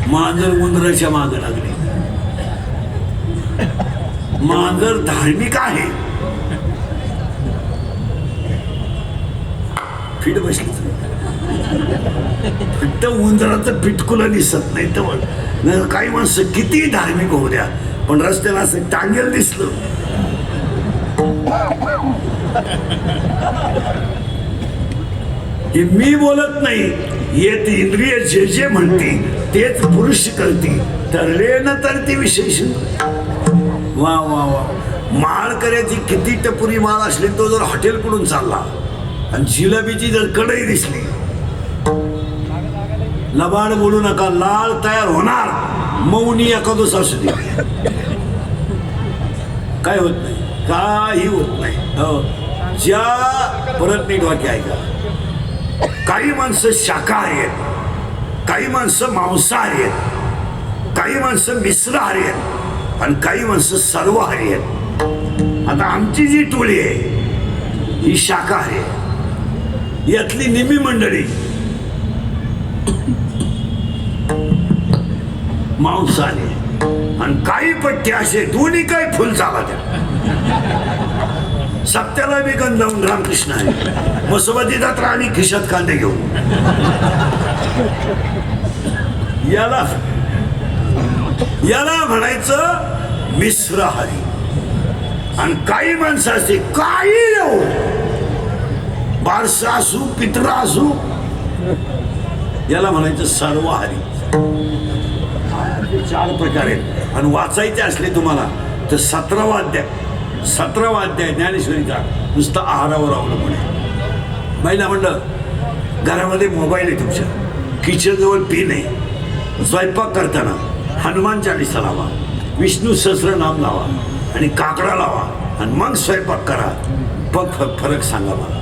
मांजर उंदराच्या मागं लागली. मांजर धार्मिक आहे, फिट बसली. फक्त उंदराचं पिटकुलं दिसत नाही तर काही माणसं किती धार्मिक होऊ द्या, पण रस्त्याला असं टांगेल दिसलं हे मी बोलत नाही, येत इंद्रिय जे जे म्हणते तेच पुरुष करते, तरले न तरती विशेष. वा वा वा. माळ करायची किती टपुरी माळ असली तो जर हॉटेल कडून चालला आणि जिलेबीची जर कढई दिसली, लबाड बोलू नका, लाल तयार होणार, मौनी एखादोस असू दे, काय होत नाही, काही होत नाही. हो. ज्या परत नीट वाक्य ऐका, काही माणसं शाकाहारी आहेत, काही माणसं मांसाहारी आहेत, काही माणसं मिश्राहारी आहेत आणि काही माणसं सर्वहारी आहेत. आता आमची जी टोळी आहे ही शाकाहारी आहे. यातली निम्मी मंडळी मांसाहारी आहे आणि काही पट्टे असे दोन्ही काही फुल चाला त्या. सत्याला बी गंधावून रामकृष्ण आहे, मसोबती जात आणि खिशात कांदे घेऊन. याला याला म्हणायचं मिश्राहारी. आणि काही माणसं असते, काही येऊ, बारसा असू पित्रा असू, याला म्हणायचं सर्वहारी. 4 प्रकार आहेत. आणि वाचायचे असले तुम्हाला तर 17वा अध्याय ज्ञानेश्वरीचा नुसतं आहारावर अवलंबून आहे. महिला म्हणलं घरामध्ये मोबाईल आहे तुमच्या, किचन जवळ पेन आहे, स्वयंपाक करताना हनुमान चालीसा लावा, विष्णू सहस्रनाम लावा आणि काकडा लावा आणि मग स्वयंपाक करा. बघ फरक सांगा मला.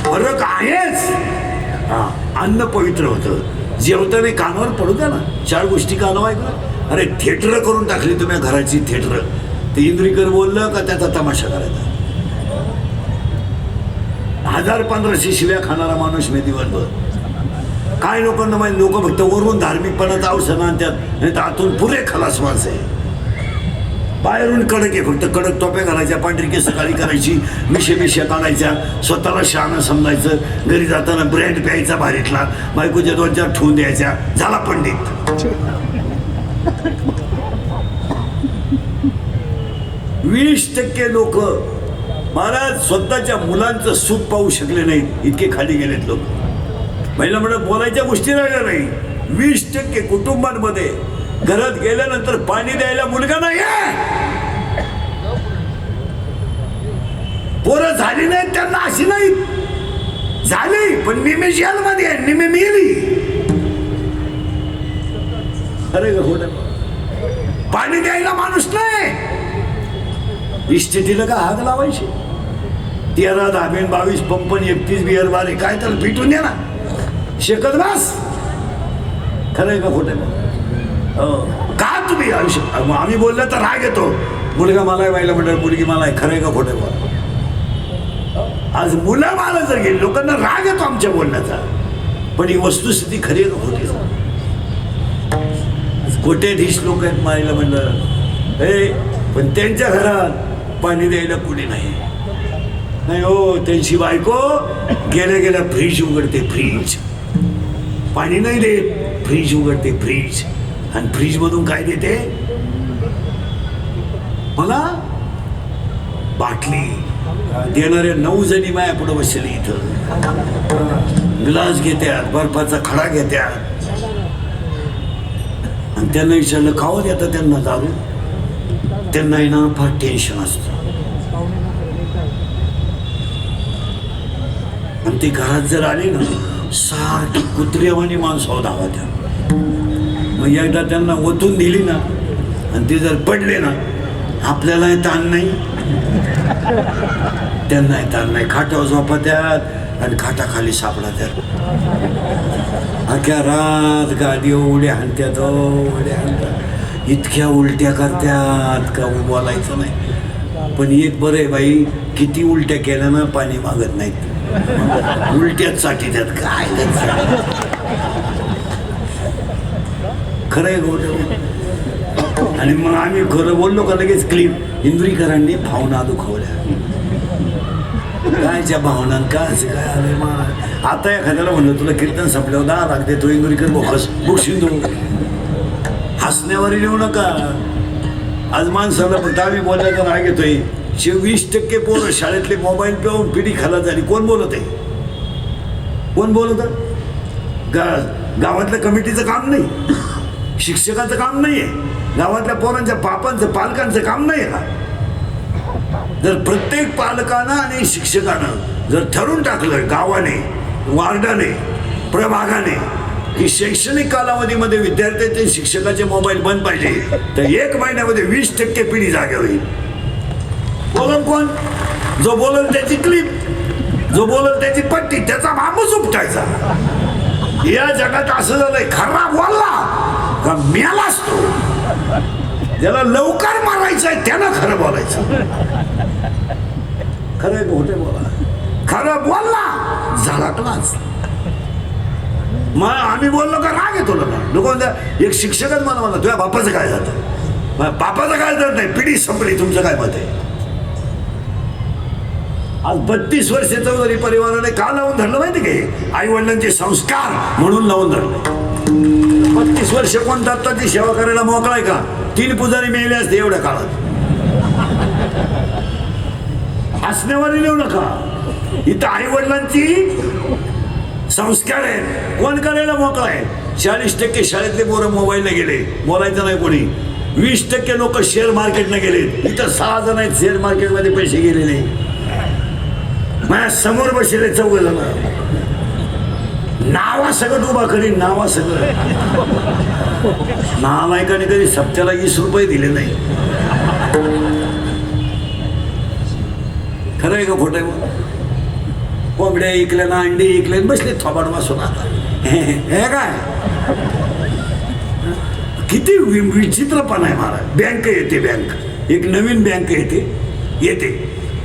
फरक आहेच. हा, अन्न पवित्र होतं, जेवताना कानावर पडू द्या ना, 4 गोष्टी कानावर ऐकलं. अरे थिएटर करून टाकली तुम्ही घराची थिएटर. ते इंद्रिकर बोललं का त्याचा तमाशा करायचा. 1000-1500 शिव्या खाणारा माणूस मी दिवसभर. काय लोकांना माहिती, लोक फक्त वरून धार्मिकपणाचा औषध आणतात, नाही तर आतून पुरे खलास माणसं आहे. बाहेरून कडक आहे, फक्त कडक टोप्या घालायच्या, पांढरी केस सकाळी करायची, मिशा काढायच्या, स्वतःला शहाणं समजायचं, घरी जाताना ब्रँड प्यायचा भारीतला, बायकोच्या 2-4 ठेवून द्यायच्या, झाला पंडित. 20% लोक महाराज स्वतःच्या मुलांचं सुख पाहू शकले नाहीत, इतके खाली गेलेत लोक. महिला म्हणत बोलायच्या गोष्टी राहिल्या नाही. 20% कुटुंबांमध्ये घरात गेल्यानंतर पाणी द्यायला मुलगा नाही. पोरं झाली नाहीत त्यांना, अशी नाही झाली, पण निमे जेलमध्ये आहे, निमे मेली. अरे पाणी द्यायला माणूस नाही. इस्टेटीला का हाग लावायची. 13 धाबेन 22 पंपन 31 बिअर बारे काय तर पिटून द्या ना, शेकत बस. खरंय का खोटं? का तुम्ही आम्ही बोललं तर राग येतो. मुलगा मला व्हायला म्हणतात, मुलगी मला आहे. खरंय का खोटं? आज मुलं मला जर गेली, लोकांना राग येतो आमच्या बोलण्याचा, पण ही वस्तुस्थिती खरी आहे का खोटी? खोटे ढीश लोक आहेत. मायला म्हणलं हे, पण त्यांच्या घरात पाणी द्यायला कुणी नाही हो. त्यांची बायको गेल्या फ्रीज उघडते, फ्रीज. पाणी नाही देत, फ्रीज उघडते, फ्रीज. आणि फ्रीज मधून काय देते मला? बाटली. देणाऱ्या 9 जणी माया पुढे बसले इथं. ग्लास घेत्यात, बर्फाचा खडा घेत्यात आणि त्यांना विचारलं खावं देतं त्यांना दारू. त्यांना ना फार टेन्शन असतं. आणि ते घरात जर आले ना, सारखी कुत्र्यावानी माणसं धावा त्या. मग एकदा त्यांना ओतून दिली ना आणि ते जर पडले ना, आपल्यालाही ताण नाही, त्यांनाही ताण नाही. खाटावर झोपत्यात आणि खाटाखाली सापडत्यात. अख्या रात गादी उड्या हाणत्यात, उड्या हाणतात, इतक्या उलट्या करत्यात का बोलायचं नाही. पण एक बरं आहे बाई, किती उलट्या केल्या ना पाणी मागत नाहीत, उलट्याच साठी त्यात काय. खरंय गोष्ट. आणि मग आम्ही खरं बोललो का लगेच क्लिप. इंद्रिकरांनी भावना दुखवल्या. कायच्या भावना काय काय आले मग. आता एखाद्याला म्हणलं तुला कीर्तन संपल्यावर 10 लाख देतो, इंद्रिकर बोकस बुकशील तू. हसण्यावर येऊ नका. आज माणसाला फक्त आम्ही बोलायचा राग येतोय. 20% पोरं शाळेतले मोबाईल पाहून पिढी खाला झाली. कोण बोलत आहे? कोण बोलत? गावातल्या कमिटीचं काम नाही, शिक्षकांचं काम नाहीये, गावातल्या पोरांच्या बापांचं पालकांचं काम नाही का? जर प्रत्येक पालकानं आणि शिक्षकानं जर ठरवून टाकलं गावाने, वार्डाने, प्रभागाने की शैक्षणिक कालावधीमध्ये विद्यार्थ्यांचे शिक्षकाचे मोबाईल बंद पाहिजे, तर 1 महिन्यामध्ये 20% पिढी जागे होईल. बोलल कोण? जो बोलल त्याची क्लिप, जो बोलल त्याची पट्टी, त्याचा बाबूच उपटायचा. या जगात असं झालंय, खरा बोलला का मेलाच तो. ज्याला लवकर मारायचं आहे त्यानं खरं बोलायचं. खरं खोटे बोला, खरं बोलला झळकलाच. मग आम्ही बोललो का राग येतो लोक म्हणतात. एक शिक्षकच मला म्हणला, तुझ्या बापाचं काय जातं? बापाचं काय जात नाही, पिढी संपली. तुमचं काय मत आहे? आज 32 वर्ष चौधरी परिवाराने का लावून धरलं माहिती का? आई वडिलांचे संस्कार म्हणून लावून धरलं. 32 वर्ष कोण दत्ताची सेवा करायला मोकळाय का? 3 पुजारी मेले असते एवढ्या काळात. हसण्यावर येऊ नका. इथं आई वडिलांची संस्कार आहे, कोण करायला मोकळा आहे? 40% शाळेतले पोरं मोबाईलने गेले, बोलायचं नाही कोणी. 20% लोक शेअर मार्केटने गेले. इथं 6 जण आहेत शेअर मार्केटमध्ये पैसे गेलेले. माझ्या समोर बसले 4 जण. नावा सगळं उभा करीन, नावा सगळं. नावायकाने कधी सप्त्याला 20 रुपये दिले नाही. खरं आहे का खोटं आहे? कोंबड्या ऐकल्या ना, अंडी ऐकले, बसले थोबाड वासून. आता हे काय किती विचित्रपणा आहे महाराज. बँक येते, बँक एक नवीन बँक येते.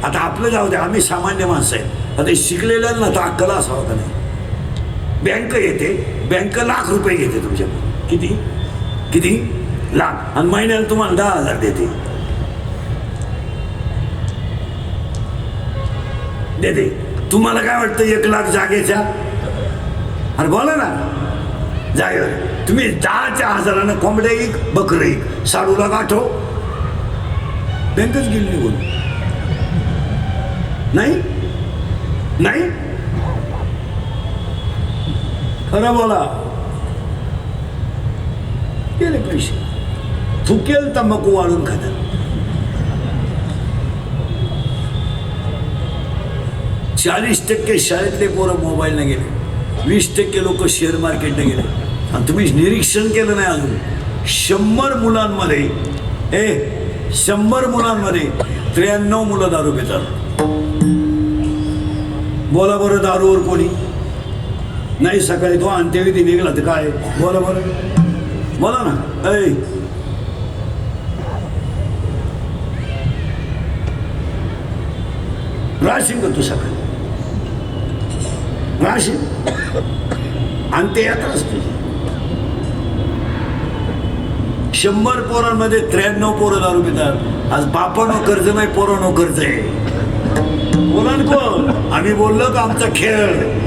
आता आपलं जाऊ द्या, आम्ही सामान्य माणसं आहे. आता शिकलेल्यांना तर अक्कल असावं का नाही? बँक येते, बँक लाख रुपये घेते तुमच्या. किती लाख, आणि महिन्याला तुम्हाला 10,000 देते. तुम्हाला काय वाटतं 1 लाख जागेच्या? अरे बोला ना, जागेवर तुम्ही 10च्या हजारानं कोंबड्या एक, बकरं एक, साडूला गाठो, बँकच गेली निघून. नाही खरं बोला. गेले पैसे, थुकेल तंबाखू वाढून खातात. 40% शाळेतले पोरं मोबाईलने गेले, 20% लोक शेअर मार्केटने गेले. आणि तुम्ही निरीक्षण केलं नाही अजून, 100 मुलांमध्ये 93 मुलं दारू पितात. बोला बरं, दारूवर कोणी नाही. सकाळी तो अंत्यविधी निघाला तर काय? बोला बरं, बोला ना. राशीन का तू सकाळी? राशीन अंत्य यात्राच तुझी. 100 पोरांमध्ये 93 पोरं दारू पितात. आज बापानो कर्ज नाही, पोरानो कर्ज आहे. बोला कोण? आम्ही बोललो का आमचा खेळ?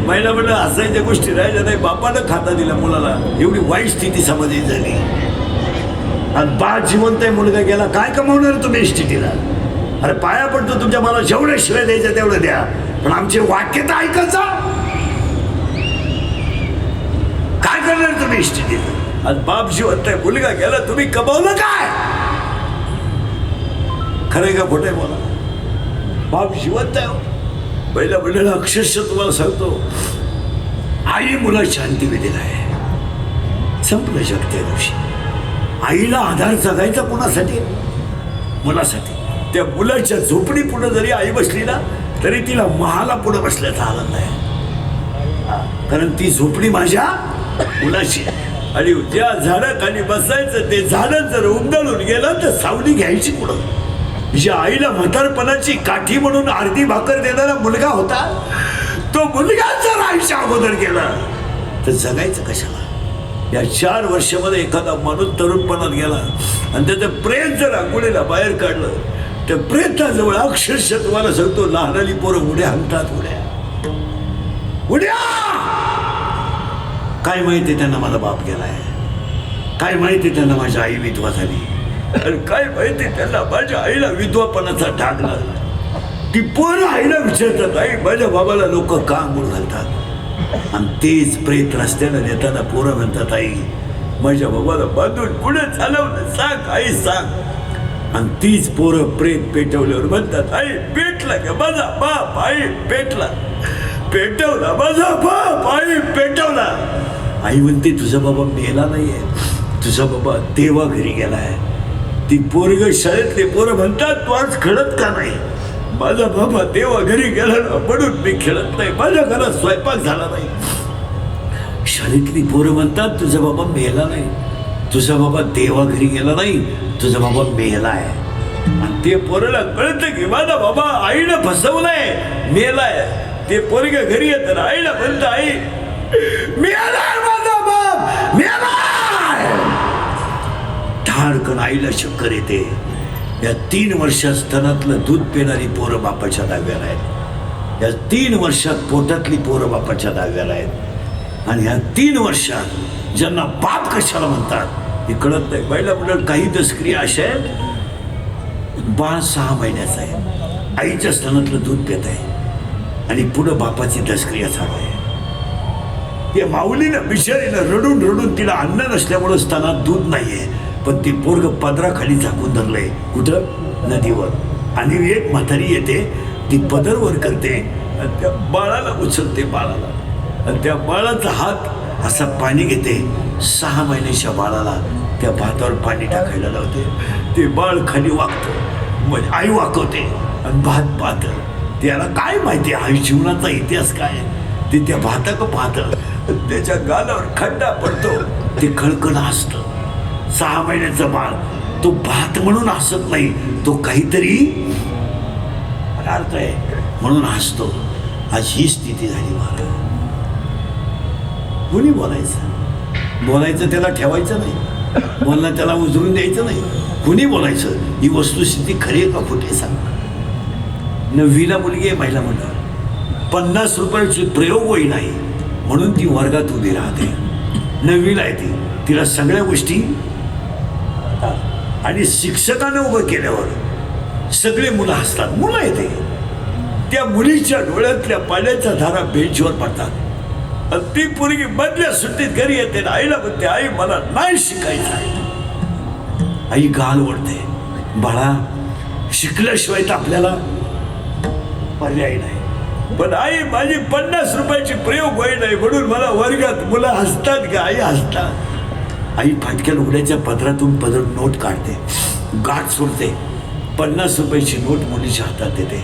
महिला म्हणलं हसायच्या गोष्टी राहिल्या नाही. बापानं खाता दिला मुलाला. एवढी वाईट स्थिती समाजाची झाली. आणि बा जिवंत आहे, मुलगा गेला, काय कमावणार तुम्ही स्थितीला? अरे पाया पडतो तुमच्या, मला जेवढे श्रेय द्यायचं तेवढं द्या, पण आमचे वाक्य तर ऐकत जा. काय करणार तुम्ही स्थितीला? आज बाप जिवंत आहे, मुलगा गेला, तुम्ही कमावलं काय? खरंय का खोटं आहे? बोला. बाप जिवंत आहे. पहिल्या मुलाला अक्षरशः तुम्हाला सांगतो, आई मुलाची अंत्यविधीला आहे. संपलं जग त्या दिवशी. आईला आधार जगायचा कोणासाठी? मुलासाठी. त्या मुलाच्या झोपडी पुढे जरी आई बसली ना, तरी तिला महाला पुढे बसल्याचा आनंद आहे. कारण ती झोपडी माझ्या मुलाची. आणि ज्या झाडाखाली बसायचं ते झाडं जर उंदळून गेलं तर सावली घ्यायची पुढं. ज्या आईला म्हातारपणाची काठी म्हणून अर्धी भाकर देणारा मुलगा होता, तो मुलगा जर आईच्या अगोदर गेला तर जगायचं कशाला? या 4 वर्षामध्ये एखादा माणूस तरुणपणात गेला आणि त्याचं प्रेत जर अंघोळीला बाहेर काढलं, त्या प्रेताजवळ अक्षरशः तुम्हाला सांगतो, लहानाली पोरं उड्या हाणतात. उड्या काय माहिती त्यांना मला बाप गेलाय? काय माहिती त्यांना माझ्या आई विधवा झाली, आणि काय माहिती त्यांना माझ्या आईला विधवापणाचा डाग लागला. ती पोरं आईला विचारतात, आई माझ्या बाबाला लोक का अंघोळ घालतात, आणि तेच प्रेत रस्त्याला नेताना पोरं म्हणतात, आई माझ्या बाबाला बांधून पुढे चालवलं, सांग आई सांग. आणि तीच पोरं प्रेत पेटवल्यावर म्हणतात, आई पेटला का माझा बाप, आई पेटला, पेटवला माझा बाप, आई पेटवला. आई म्हणते तुझा बाबा मेला नाहीये, तुझा बाबा देवा घरी गेलाय. ती पोरग शाळेतले पोरं म्हणतात, तू आज खेळत का नाही, माझा बाबा देवा घरी गेला ना म्हणून मी खेळत नाही, माझ्या घरात स्वयंपाक झाला नाही. शाळेतली पोरं म्हणतात तुझा बाबा मेला नाही, तुझा बाबा देवा घरी गेला नाही, तुझा बाबा मेलाय. आणि ते पोराला कळतं की माझा बाबा आईनं फसवलंय, मेलाय. ते पोरग घरी येतं ना आईला म्हणतं, आई मेलाय माझा बाप, मेलाय. धाडकन आईला चक्कर येते. या 3 वर्षात स्तनातलं दूध पिणारी पोरं बापाच्या दाव्याला आहेत. या 3 वर्षात पोटातली पोरं बापाच्या दाव्याला आहेत. आणि ह्या 3 वर्षात ज्यांना बाप कशाला म्हणतात हे कळत नाही. पहिला म्हणलं काही दसक्रिया अशा आहेत, बाळ 6 महिन्याचं आहे, आईच्या स्तनातलं दूध पित आहे, आणि पुढं बापाची दसक्रिया चालू आहे. त्या माऊलीनं बिचारीनं रडून रडून तिला अन्न नसल्यामुळं स्तनात दूध नाहीये, पण ती पोरग पदराखाली झाकून धरलंय. कुठं? नदीवर. आणि एक म्हातारी येते, ती पदर वर करते आणि त्या बाळाला उचलते, बाळाला, आणि त्या बाळाचा हात असा पाणी घेते. 6 महिन्याच्या बाळाला त्या भातावर पाणी टाकायला लावते. ते बाळ खाली वागतं, मग आई वाकवते आणि भात पाहतं. त्याला काय माहिती आई जीवनाचा इतिहास काय. ते त्या भाताक पाहतं, त्याच्या गालावर खड्डा पडतो, ते खळखळ हसतं. 6 महिन्याचं बाळ तो भात म्हणून हसत नाही, तो काहीतरी अर्थ आहे म्हणून हसतो. आज ही स्थिती झाली महाराज. कुणी बोलायचं त्याला ठेवायचं नाही, बोलणं त्याला उजळून द्यायचं नाही. कुणी बोलायचं, ही वस्तुस्थिती खरी आहे का खोटी सांग. 9वीला मुलगी आहे, महिला मंडळ, 50 रुपयाची प्रयोग वही नाही म्हणून ती वर्गात उभी राहते. 9वीला आहे ती, तिला सगळ्या गोष्टी. आणि शिक्षकानं उभं केल्यावर सगळे मुलं हसतात. मुलं येते, त्या मुलीच्या डोळ्यातल्या पाण्याच्या धारा बेंचवर पडतात. आणि ती पोरगी मधल्या सुट्टीत घरी येते, आईला म्हणते, आई मला नाही शिकायचं आहे. आई गाल ओढते, बाळा शिकल्याशिवाय तर आपल्याला पर्याय नाही. पण आई माझी 50 रुपयाची प्रयोग वही नाही म्हणून मला वर्गात मुलं हसतात का? आई हसतात. आई फाटक्या लुगड्याच्या पदरातून पदर नोट काढते, गाठ सोडते, 50 रुपयाची नोट मुलीच्या हातात देते.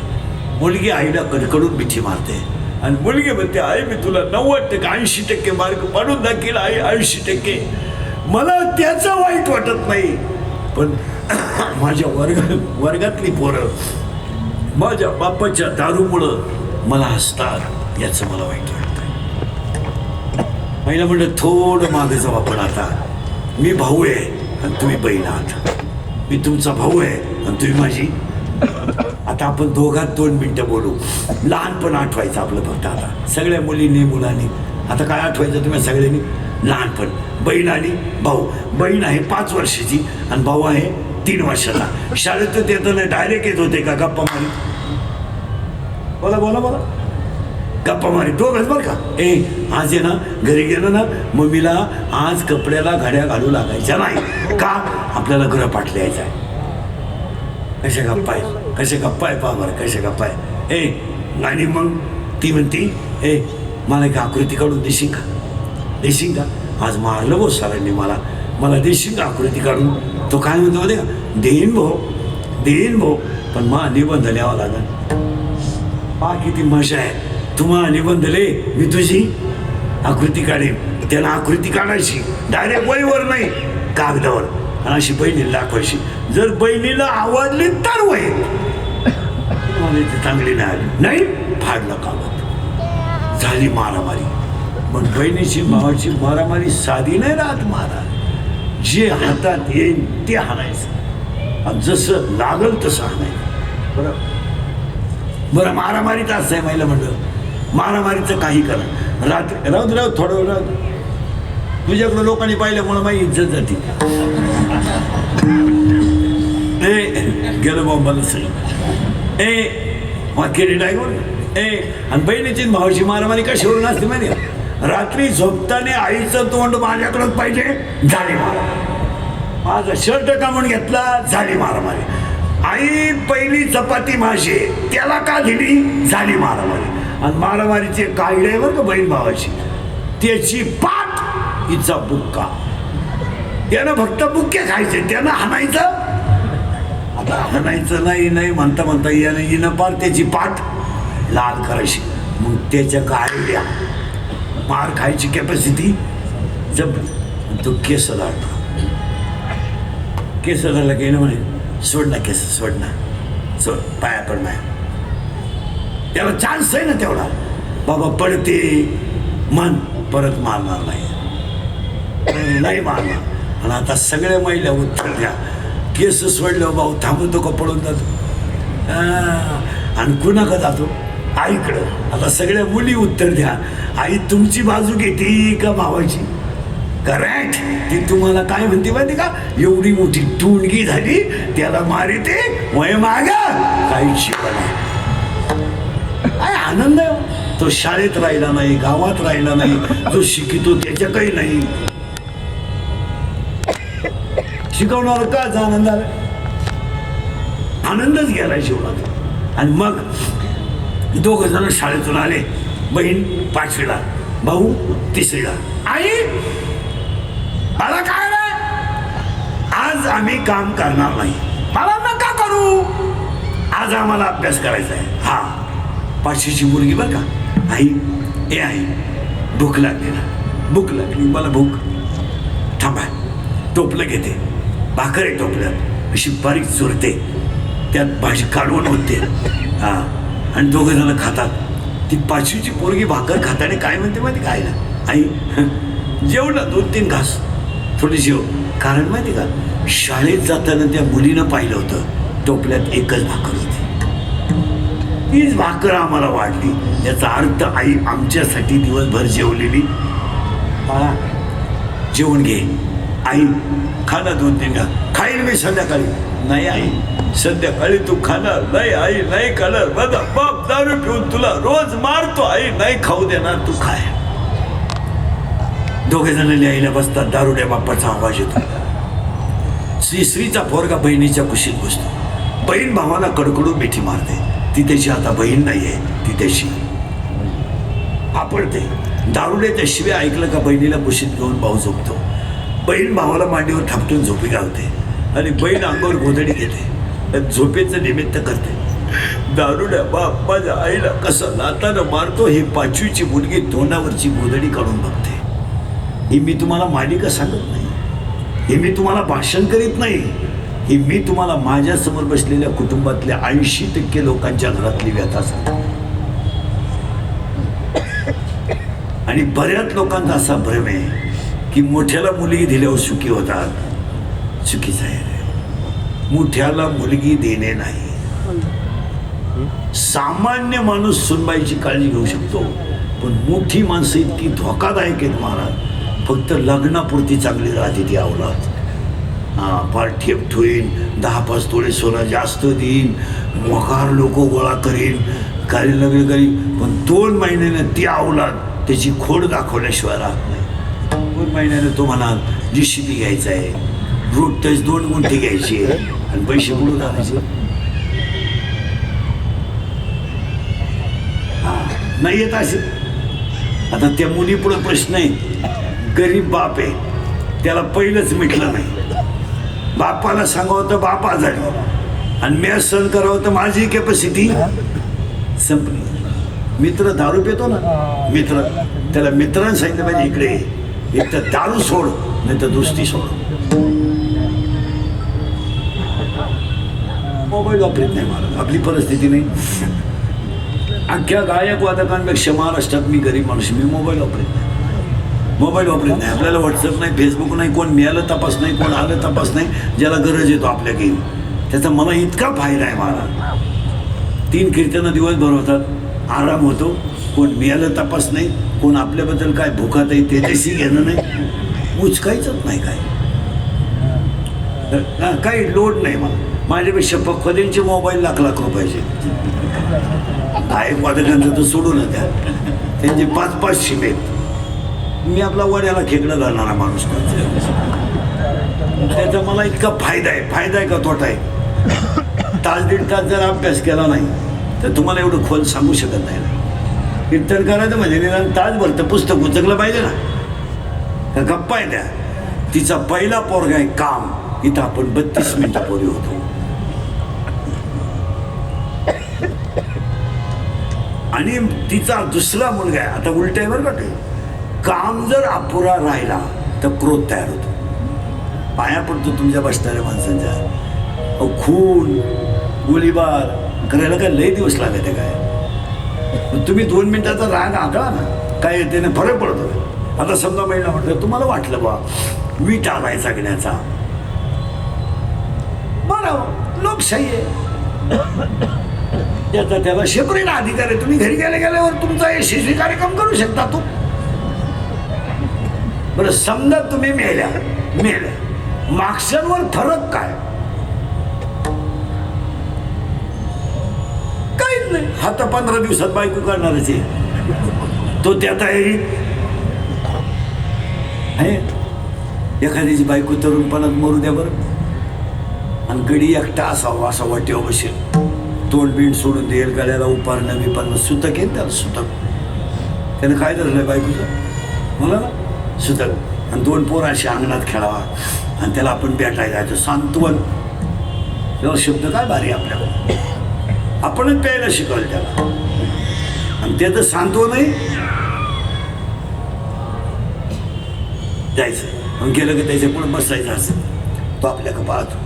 मुलगी आईला कडकडून मिठी मारते आणि मुलगी म्हणते, आई मी तुला 90% 80% मार्क पाडून दाखील. आई 80%. मला त्याचं वाईट वाटत नाही, पण माझ्या वर्गातली पोरं माझ्या बापाच्या दारूमुळं मला हसतात, याचं मला वाईट वाटतं. पहिला म्हणलं थोडं मागे जाऊ आपण. आता मी भाऊ आहे आणि तुम्ही बहीण आहात, मी तुमचा भाऊ आहे आणि तुम्ही माझी. आता आपण दोघात 2 मिनिटं बोलू. लहानपण आठवायचं आपलं फक्त. आता सगळ्या मुलींनी मुलांनी आता काय आठवायचं तुम्ही सगळ्यांनी? लहानपण. बहीण आणि भाऊ. बहीण आहे 5 वर्षाची आणि भाऊ आहे 3 वर्षाचा. शाळेत येताना डायरेक्ट येत होते का गप्पा मारी? बोला बोला बोला. गप्पा मारी दोघंच बरं का. आज आहे ना घरी गेलो ना मम्मीला आज कपड्याला घड्या घालू लागायच्या नाही का, आपल्याला गृहपाठ लिहायचा आहे. कशा गप्पा आहे, कसे गप्पा आहे, पहा बरं कसे गप्पा आहे. आणि मग ती म्हणती, मला एक आकृती काढून देशील का, देशील का? आज मारलं भाऊ सरांनी मला देशील का आकृती काढून? तो काय म्हणतो माहिती का, देईन भाऊ पण मा निबंध लिहावा लागेल. पहा किती मजा आहे. तुम्हाला निबंध लिह, मी तुझी आकृती काढेन. त्याला आकृती काढायची डायरेक्ट वहीवर नाही, कागदावर, आणि अशी बहिणीला दाखवायची. जर बहिणीला आवडली तर वही, चांगली नाही फाडलं कागद, झाली मारामारी. पण बहिणीची भावाची मारामारी साधी नाही राहत महाराज. जे हातात येईल ते हाणायचं आणि जसं लागल तसं हाणायचं. बरं मारामारीचं असं आहे. महिला म्हणलं मारामारीचं काही करा, रात्री राहू थोडं राहू. तुझ्याकडं लोकांनी पाहिल्यामुळे माझी इज्जत जाते. गेलो बॉम्बाला सगळं वाक्य ड्रायव्हर आणि बहिणीची भावाची मारामारी कशावरून असते माहिती का? रात्री झोपताना आईचं तोंड माझ्याकडंच पाहिजे, झाली मारा. माझा शर्ट कामून घेतला, झाली मारामारी. आई पहिली चपाती माशी त्याला का दिली, झाली मारामारी. आणि मारामारीची कायडे बरं का बहीण भावाची, त्याची पाठ हिचा बुक्का. त्यानं फक्त बुक्के खायचे, त्यानं हाणायचं. आता हाणायचं नाही म्हणता म्हणता येणं पार त्याची पाठ लाल करायची. मग त्याच्या कायड्या मार खायची कॅपॅसिटी जपली. तो केस लाडला, केस लाडला की ना म्हणे सोड ना केस, सोड ना, सोड, पाया पड माया. त्याला चान्स आहे ना तेवढा, बाबा पडते मन परत मारणार नाही मारणार. आणि आता सगळ्या महिला उत्तर द्या, केस सोडलं भाऊ थांबतो का पडून जातो. आणि कुणाकडे जातो, आईकडं. आता सगळ्या मुली उत्तर द्या, आई तुमची बाजू घेते का भावाची. करेक्ट. ती तुम्हाला काय म्हणते माहिती का, एवढी मोठी टुणगी झाली त्याला मारिते वय माग काही शिकवलं. काय आनंद आहे. तो शाळेत राहिला नाही, गावात राहिला नाही, तो शिकितो त्याच्या काही नाही. शिकवणार का आनंद आला, आनंदच गेला शिवला. आणि मग दोघं जण शाळेतून आले, बहीण 5वीला, भाऊ 3रीला. आई मला काय रे, आज आम्ही काम करणार नाही. मला नका करू, आज आम्हाला अभ्यास करायचा आहे. हा 5वीची मुलगी बरं का. आई आई भूक लागली ना, भूक लागली मला, भूक. थांबा, टोपलं घेते, भाकर आहे टोपल्यात, अशी बारीक चुरते, त्यात भाजी काढवून होते. हा, आणि दोघं जण खातात. ती 5वीची पोरगी भाकर खाताने काय म्हणते माहिती काय ना, आई जेवलं 2-3 घास, थोडी जेव. कारण माहिती का, शाळेत जाताना त्या मुलीनं पाहिलं होतं टोपल्यात एकच भाकर होती. तीच भाकर आम्हाला वाढली. याचा अर्थ आई आमच्यासाठी दिवसभर जेवलेली. बाळा जेवण घे, आई खाना 2-3 घास. खाईल मी संध्याकाळी. नाही आई, संध्याकाळी तू खाणार नाही. आई नाही खाणार, माझा बाप दारू पिऊन तुला रोज मारतो. आई नाही खाऊ देणार, तू खाय. दोघे जण लिहायला बसतात, दारुड्या बाप्पाचा आवाज येतो. श्रीचा पोरगा बहिणीच्या कुशीत बसतो. बहीण भावाला कडकडून मिठी मारते. ती त्याची आता बहीण नाहीये, ती त्याची आपडते. दारुडे त्या शिव्या ऐकलं का बहिणीला कुशीत घेऊन भाऊ झोपतो. बहीण भावाला मांडीवर थापटून झोपी घालते आणि बहीण अंगावर गोधडी घेते, झोपेचं निमित्त करते. दारुड्या बाप माझ्या आईला कसं लातानं मारतो ही 5वीची मुलगी तोंडावरची गोधडी काढून बघते. ही मी तुम्हाला मालिका सांगत नाही, हे मी तुम्हाला भाषण करीत नाही, ही मी तुम्हाला माझ्यासमोर बसलेल्या कुटुंबातल्या 80% लोकांच्या घरातली व्यथा सांगतो. आणि बऱ्याच लोकांचा असा भ्रम आहे की मोठ्याला मुलगी दिल्यावर सुखी होतात. चुकीचं आहे. मोठ्याला मुलगी देणे नाही. सामान्य माणूस सुनबाईची काळजी घेऊ शकतो, पण मोठी माणसं इतकी धोकादायक आहेत महाराज. फक्त लग्नापुरती चांगली राहते ती अवलाद. फार ठेप ठेवीन, 10-5 तोळे सोनं जास्त देईन, मोकार लोक गोळा करीन, काही लग्न करीन, पण 2 महिन्यानं ती अवलाद त्याची खोड दाखवल्याशिवाय राहत नाही. 2 महिन्यानं तो म्हणाल JCB घ्यायचा आहे, रोड त्याच 2 गुंठे घ्यायचे आणि पैसे बुडून आणायचे. नाही येत असे. आता त्या मुलीपुढं प्रश्न आहे, गरीब बाप आहे, त्याला पहिलंच मिटलं नाही. बापाला सांगावं तर बाप आजारी आणि मी सहन करावं तर माझी कॅपॅसिटी संपली. मित्र दारू पितो ना, मित्र, त्याला मित्रांनी सांगितलं पाहिजे इकडे एक तर दारू सोड, नाही तर दोस्ती सोड. मोबाईल वापरत नाही मला, आपली परिस्थिती नाही. अख्ख्या गायक वादकांपेक्षा महाराष्ट्रात मी गरीब माणूस, मी मोबाईल वापरत नाही. मोबाईल वापरत नाही. आपल्याला व्हॉट्सअप नाही, फेसबुक नाही, कोण मिळालं तपास नाही, कोण आलं तपास नाही. ज्याला गरज येतो आपल्या घेऊन, त्याचा मला इतका फायदा आहे. मला 3 कीर्तनं दिवसभर होतात, आराम होतो. कोण मिळालं तपास नाही, कोण आपल्याबद्दल काय भुकात आहे त्याच्याशी घेणं नाही. उचकायचंच नाही काय. काही लोड नाही मला. माझ्यापेक्षा पक्वदेंचे मोबाईल लाख लाख रुपयाचे. गायक वादकांचं तर सोडून द्या, त्यांचे 5-5 शिमे. मी आपला वड्याला खेकडं घालणारा माणूस. त्याचा मला इतका फायदा आहे का तोटा आहे. तास दीड तास जर अभ्यास केला नाही तर तुम्हाला एवढं खोल सांगू शकत नाही ना. कीर्तन करायचं म्हणजे निदान तासभर तर पुस्तक उचकलं पाहिजे ना. का गप्पा आहे त्या. तिचा पहिला पोरगा आहे काम. इथं आपण 32 मिनिटापूर्वी होतो. आणि तिचा दुसरा मुलगा आहे. आता उलट आहे बरं का ते. काम जर अपुरा राहिला तर क्रोध तयार होतो. पाया पडतो तुमच्या बसणाऱ्या माणसांच्या. खून गोळीबार करायला काय लय दिवस लागत आहे काय. तुम्ही 2 मिनिटाचा राग आकळा ना, काय त्याने फरक पडतो. आता समजा महिला म्हटलं तुम्हाला वाटलं बा वीट आलाय जगण्याचा, बरं लोकशाही आहे, त्याचा त्याला शेपरीला अधिकार आहे. तुम्ही घरी गेल्यावर तुमचा यशस्वी कार्यक्रम करू शकता. तो बरं समजा तुम्ही मेल्या मागच्यांवर फरक काय. काहीच नाही. हा तर 15 दिवसात बायको करणारच आहे. तो त्यात आहे. एखाद्याची बायको तरुणपणात मरू द्या बरं, आणि गडी एकटा असावा असा वाटेव बसेल. तोंड बिंड सोडून देईल, गळ्याला उपारणं बिपारणं. सुतक आहे त्याला, सुतक. त्यानं काय धरलंय बायकोचं मला ना, सुतक. आणि 2 पोरं अशी अंगणात खेळावा आणि त्याला आपण भेटायला जायचं. सांत्वन तेव्हा शब्द काय भारी आपल्याला. आपणच प्यायला शिकवलं त्याला. आणि त्याचं सांत्वन आहे जायचं. मग गेलं की त्याच्या पुढे बसायचं असं. तो आपल्याकडे पाहतो.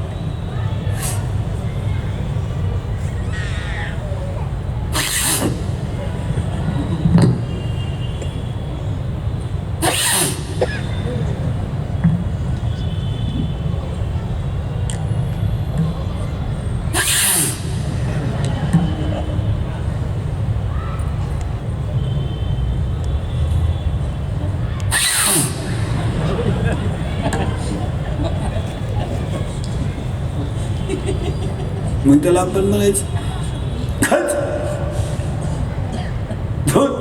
मग त्याला आपण म्हणायचं खच धोत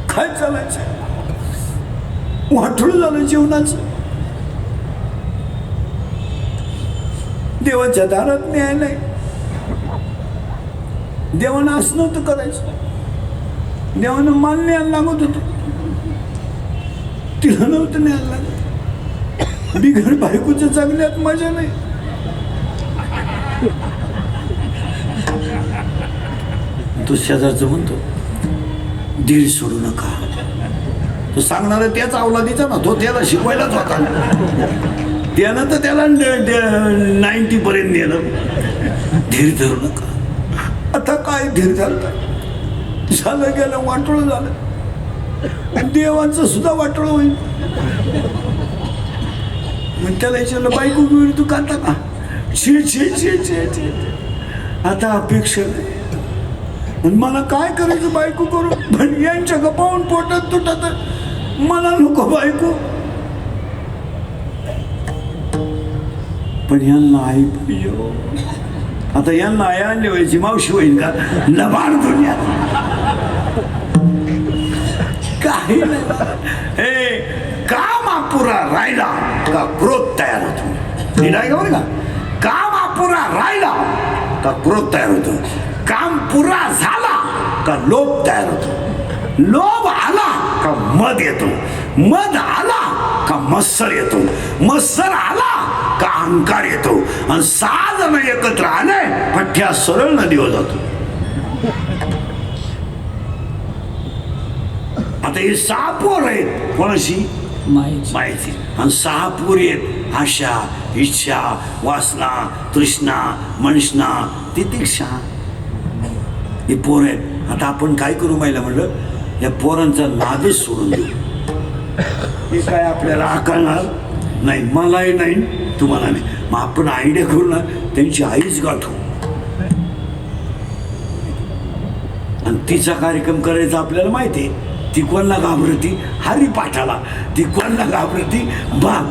काय चालायचं. वाटोळ झालं जीवनाचं. देवाच्या दारात न्याय नाही. देवानं असं नव्हतं करायचं. देवानं मान न्यायला लागत होतं, तिला नव्हतं न्यायला लागत. बिघड बायकोच्या जगण्यात मजा नाही. तो शेजारचं म्हणतो धीर सोडू नका. तो सांगणार त्याच अवलादीचा ना, तो त्याला शिकवायलाच होता. त्यानं तर त्याला 90 पर्यंत नेलं. धीर धरू नका. आता काय धीर झालं गेलं, वाटोळ झालं. देवांचं सुद्धा वाटोळ होईल. मग त्याला विचारलं बायको तू काढता का. छे आता अपेक्षा नाही. मला काय करायचं बायको करून. पण यांच्या गपावून पोटात तुटत मला नको बायको. पण यांना आई पाहिजे. आता यांना आई आणली व्हायची मावशी होईल का. लबाड दुनियात काही नाही. हे काम अपुरा राहिला का क्रोध तयार होतो. नीट आहे का बरं का. काम अपुरा राहिला का क्रोध तयार होतो. काम पुरा झाला का लोभ तयार होतो. लोभ आला का मद येतो. मद आला का मत्सर येतो. मत्सर आला का अहंकार येतो. आणि 6 जण एकत्र आले पठ्ठ्या सरळ नदीवर जातो. आता हे 6 पोर आहेत कोणाशी माहिती. आणि 6 पोरी आहेत आशा, इच्छा, वासना, तृष्णा, मनष्णा, तितिक्षा. हे पोर आहेत. आता आपण काय करू माहिला म्हणलं, या पोरांचा नादच सोडून देऊ. हे काय आपल्याला आकळणार नाही. मलाही नाही, तुम्हाला नाही. मग आपण आयडिया करू ना, त्यांची आईच गाठू आणि तिचा कार्यक्रम करायचा आपल्याला माहिती आहे. ती कोणाला घाबरती हरिपाठाला, ती कोणाला घाबरती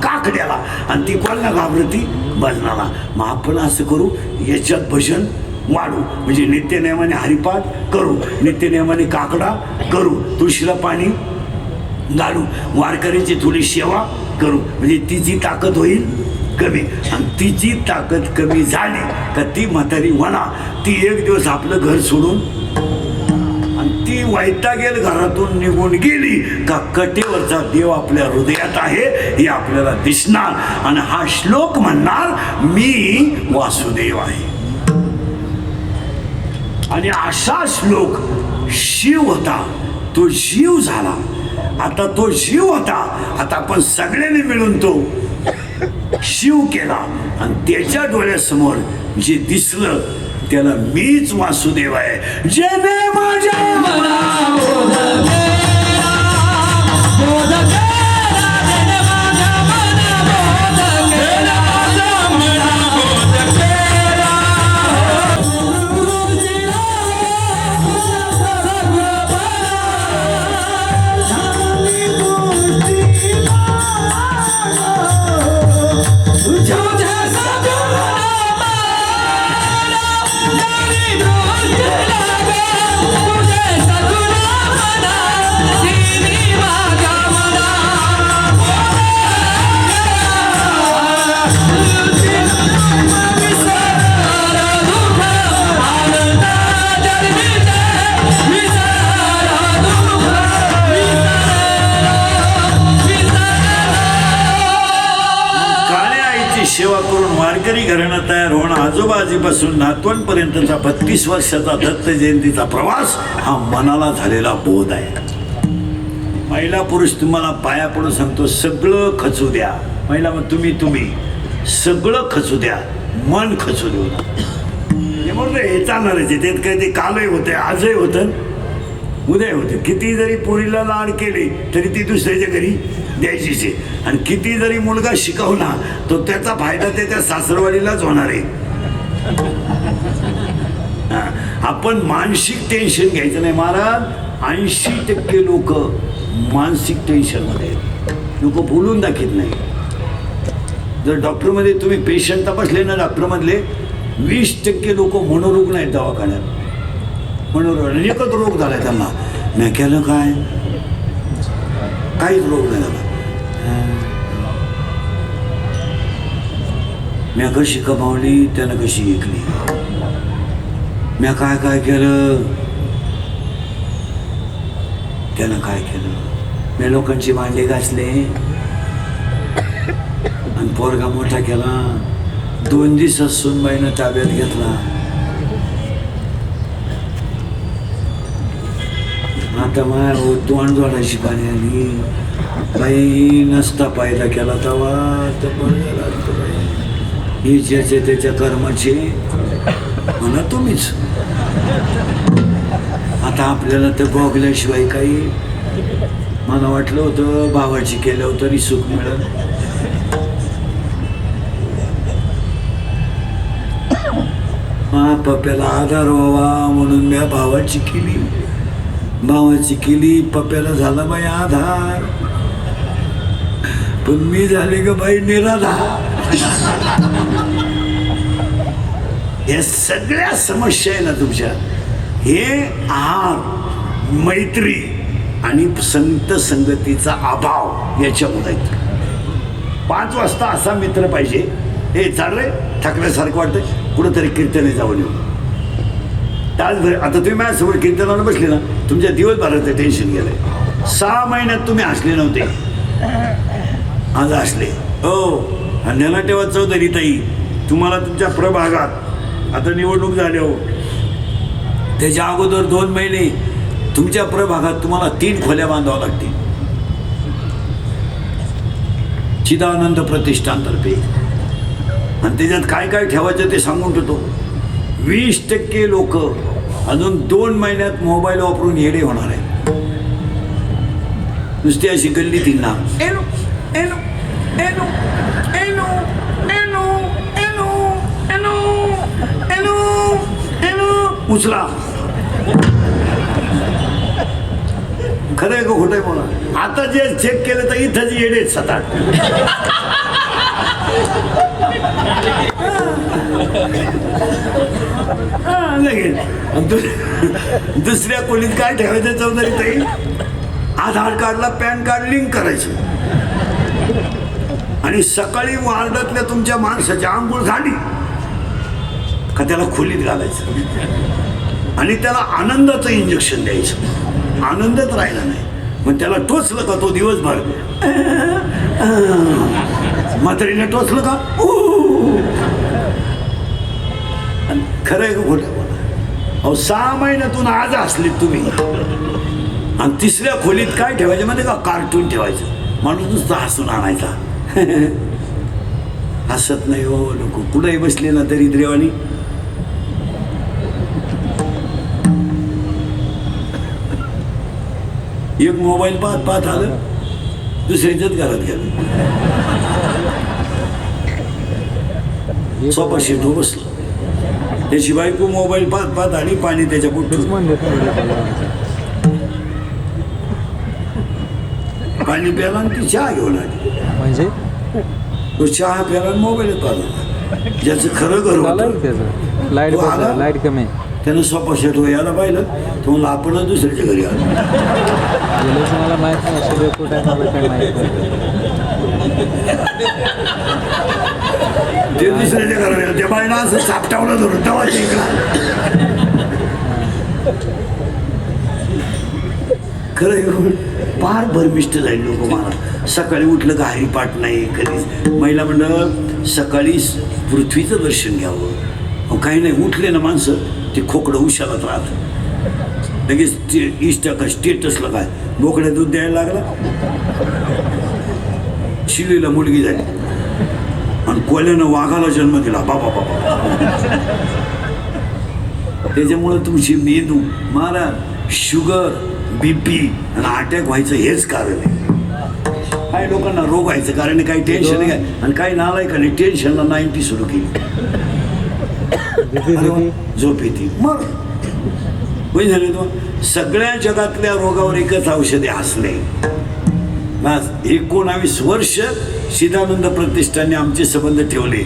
काकड्याला, आणि ती कोणाला घाबरती भजनाला. मग आपण असं करू, याच्यात भजन वाढू, म्हणजे नित्यनेमाने हरिपाठ करू, नित्यनेमाने काकडा करू, तुळशीला पाणी घालू, वारकऱ्यांची थोडी सेवा करू, म्हणजे तिची ताकद होईल कमी. आणि तिची ताकद कमी झाली का ती म्हातारी म्हणा, ती एक दिवस आपलं घर सोडून आणि ती वैतागेल घरातून निघून गेली का कटेवरचा देव आपल्या हृदयात आहे हे आपल्याला दिसणार. आणि हा श्लोक म्हणणार, मी वासुदेव आहे. आणि असा श्लोक शिव होता, तो जीव झाला. आता तो जीव होता, आता आपण सगळ्यांनी मिळून तो शिव केला. आणि त्याच्या डोळ्यासमोर जे दिसलं त्याला मीच वासुदेव आहे. जेने माझ्या सेवा करून वारकरी घराणं तयार होणं, आजोबाजीपासून नातवंडपर्यंतचा 32 वर्षाचा दत्त जयंतीचा प्रवास हा मनाला झालेला बोध आहे. महिला पुरुष तुम्हाला पाया पडून सांगतो, सगळं खचू द्या. महिला मग तुम्ही सगळं खचू द्या, मन खचू देऊ नका. म्हणलं हे चालणारच आहे, त्यात काही ते कालही होते, आजही होतं, उद्या होते. किती जरी पोरीला लाड केले तरी ती दुसऱ्याच्या घरी द्यायचीच आहे. आणि किती जरी मुलगा शिकवला तो त्याचा फायदा त्याच्या सासरवाडीलाच होणार आहे. आपण मानसिक टेन्शन घ्यायचं नाही. महाराज 80% लोक मानसिक टेन्शनमध्ये आहेत. लोक बोलून दाखवत नाही. जर डॉक्टरमध्ये तुम्ही पेशंट तपासले ना, डॉक्टरमधले 20% लोक मनोरुग्ण आहेत दवाखान्यात. मनोरुग्ण एकच रोग झालाय त्यांना. मी केलं काय, काहीच रोग नाही झाला. मी कशी कमावली, त्यानं कशी विकली, मी काय काय केलं, त्यानं काय केलं. मी लोकांची भांडे घासले आणि पोरगा मोठा केला. 2 दिवसात सुनबाईनं ताब्यात घेतला. आता माझ्या तोंड जोडायची पाणी आली. बाई नसता पायदा केला तवा तर बरं झाला असतं बाई. ही ज्याचे त्याच्या कर्माचे म्हणा तुम्हीच. आता आपल्याला तर बघल्याशिवाय काही. मला वाटलं होतं भावाची केल्यावर तरी सुख मिळेल. पप्याला आधार व्हावा म्हणून मी भावाची केली. भावाची केली, पप्याला झाला बाई आधार, पण मी झाले ग बाई निराधार. या सगळ्या समस्या आहे ना तुमच्या, हे आहार, मैत्री आणि संत संगतीचा अभाव याच्यामुळे. 5 वाजता असा मित्र पाहिजे, हे चाललंय थकल्यासारखं वाटतंय, कुठंतरी कीर्तने जाऊन येऊ. तासभर आता तुम्ही माझ्यासमोर कीर्तनाला बसले ना, तुमच्या दिवसभराचं टेन्शन गेलंय. 6 महिन्यात तुम्ही हसले नव्हते, आज हसले. हो, ध्यानात ठेवा चौधरी ताई, तुम्हाला तुमच्या प्रभागात आता निवडणूक झाली हो, त्याच्या अगोदर 2 महिने तुमच्या प्रभागात तुम्हाला 3 खोल्या बांधाव्या लागतील चिदानंद प्रतिष्ठानतर्फे. आणि त्याच्यात काय काय ठेवायचं ते सांगून ठेवतो. 20% लोक अजून 2 महिन्यात मोबाईल वापरून येडे होणार आहे. नुसती अशी गल्ली तिंना एनो एनो एनो एनो एनो एनो एनो एनो एनो उचला. खरं आहे का खोटं आहे बोला. आता जे चेक केलं तर इथंच येडेच सतात. दुसऱ्या खोलीत काय ठेवायचं चौधरी ताई, आधार कार्डला पॅन कार्ड लिंक करायचं आणि सकाळी वार्डातल्या तुमच्या माणसाची आंघोळ झाली का त्याला खोलीत घालायचं आणि त्याला आनंदाचं इंजेक्शन द्यायचं. आनंदच राहिला नाही मग त्याला टोचलं का तो दिवसभर म्हातारीला टोचलं का खरं आहे का खोटं बोला. अहो 6 महिन्यातून आज असले तुम्ही आणि तिसऱ्या खोलीत काय ठेवायचं म्हणजे का कार्टून ठेवायचं. माणूस नुसतं हसून आणायचा. हसत नाही हो लोक कुठेही बसले ना तरी द्रेवानी. एक मोबाईल पाहत पाहत आलं दुसऱ्याच्याच घरात गेलं. सोपा शिटो बसलं त्याची बायको मोबाईल पाहत पाहत आणि पाणी त्याच्या पोटात पाणी प्याला आणि ती चहा घेऊन आली. म्हणजे तो चहा प्याला आणि मोबाईल पाहिला. ज्याचं खरं घर होतं लाईट तो आला. लाईट कमी त्यानं सोपा शेट यायला पाहिलं तो म्हणलं आपण दुसऱ्याच्या घरी आलो. गेल्याचं मला माहित नाही सगळं कुठं आहे मला काही माहित नाही. ते दुसऱ्याच्या घरात गेलं त्या बाईनं असं सापटावलं धरून तेव्हा जिंकला. खरं फार भरमिष्ट जाईल लोक मला. सकाळी उठलं का हरिपाठ नाही कधीच. महिला म्हणलं सकाळी पृथ्वीचं दर्शन घ्यावं. काही नाही उठले ना माणसं ते खोकडं उशालात राहत लगेच इष्ट का स्टेटसला काय बोकड्या दूध द्यायला लागला. शिलीला मुलगी झाली आणि कोल्यानं वाघाला जन्म दिला. बाबा बाबा त्याच्यामुळं तुमची मेंदू मला शुगर BP आणि अटॅक व्हायचं हेच कारण आहे. काही लोकांना रोग व्हायचं कारण काही टेन्शन आहे आणि काही नालायकाने टेन्शनला 90 सुरू केली. झोप येते मग होई झाले तो. सगळ्या जगातल्या रोगावर एकच औषधे हसणे. बस 19 वर्ष सिद्धानंद प्रतिष्ठानने आमचे संबंध ठेवले.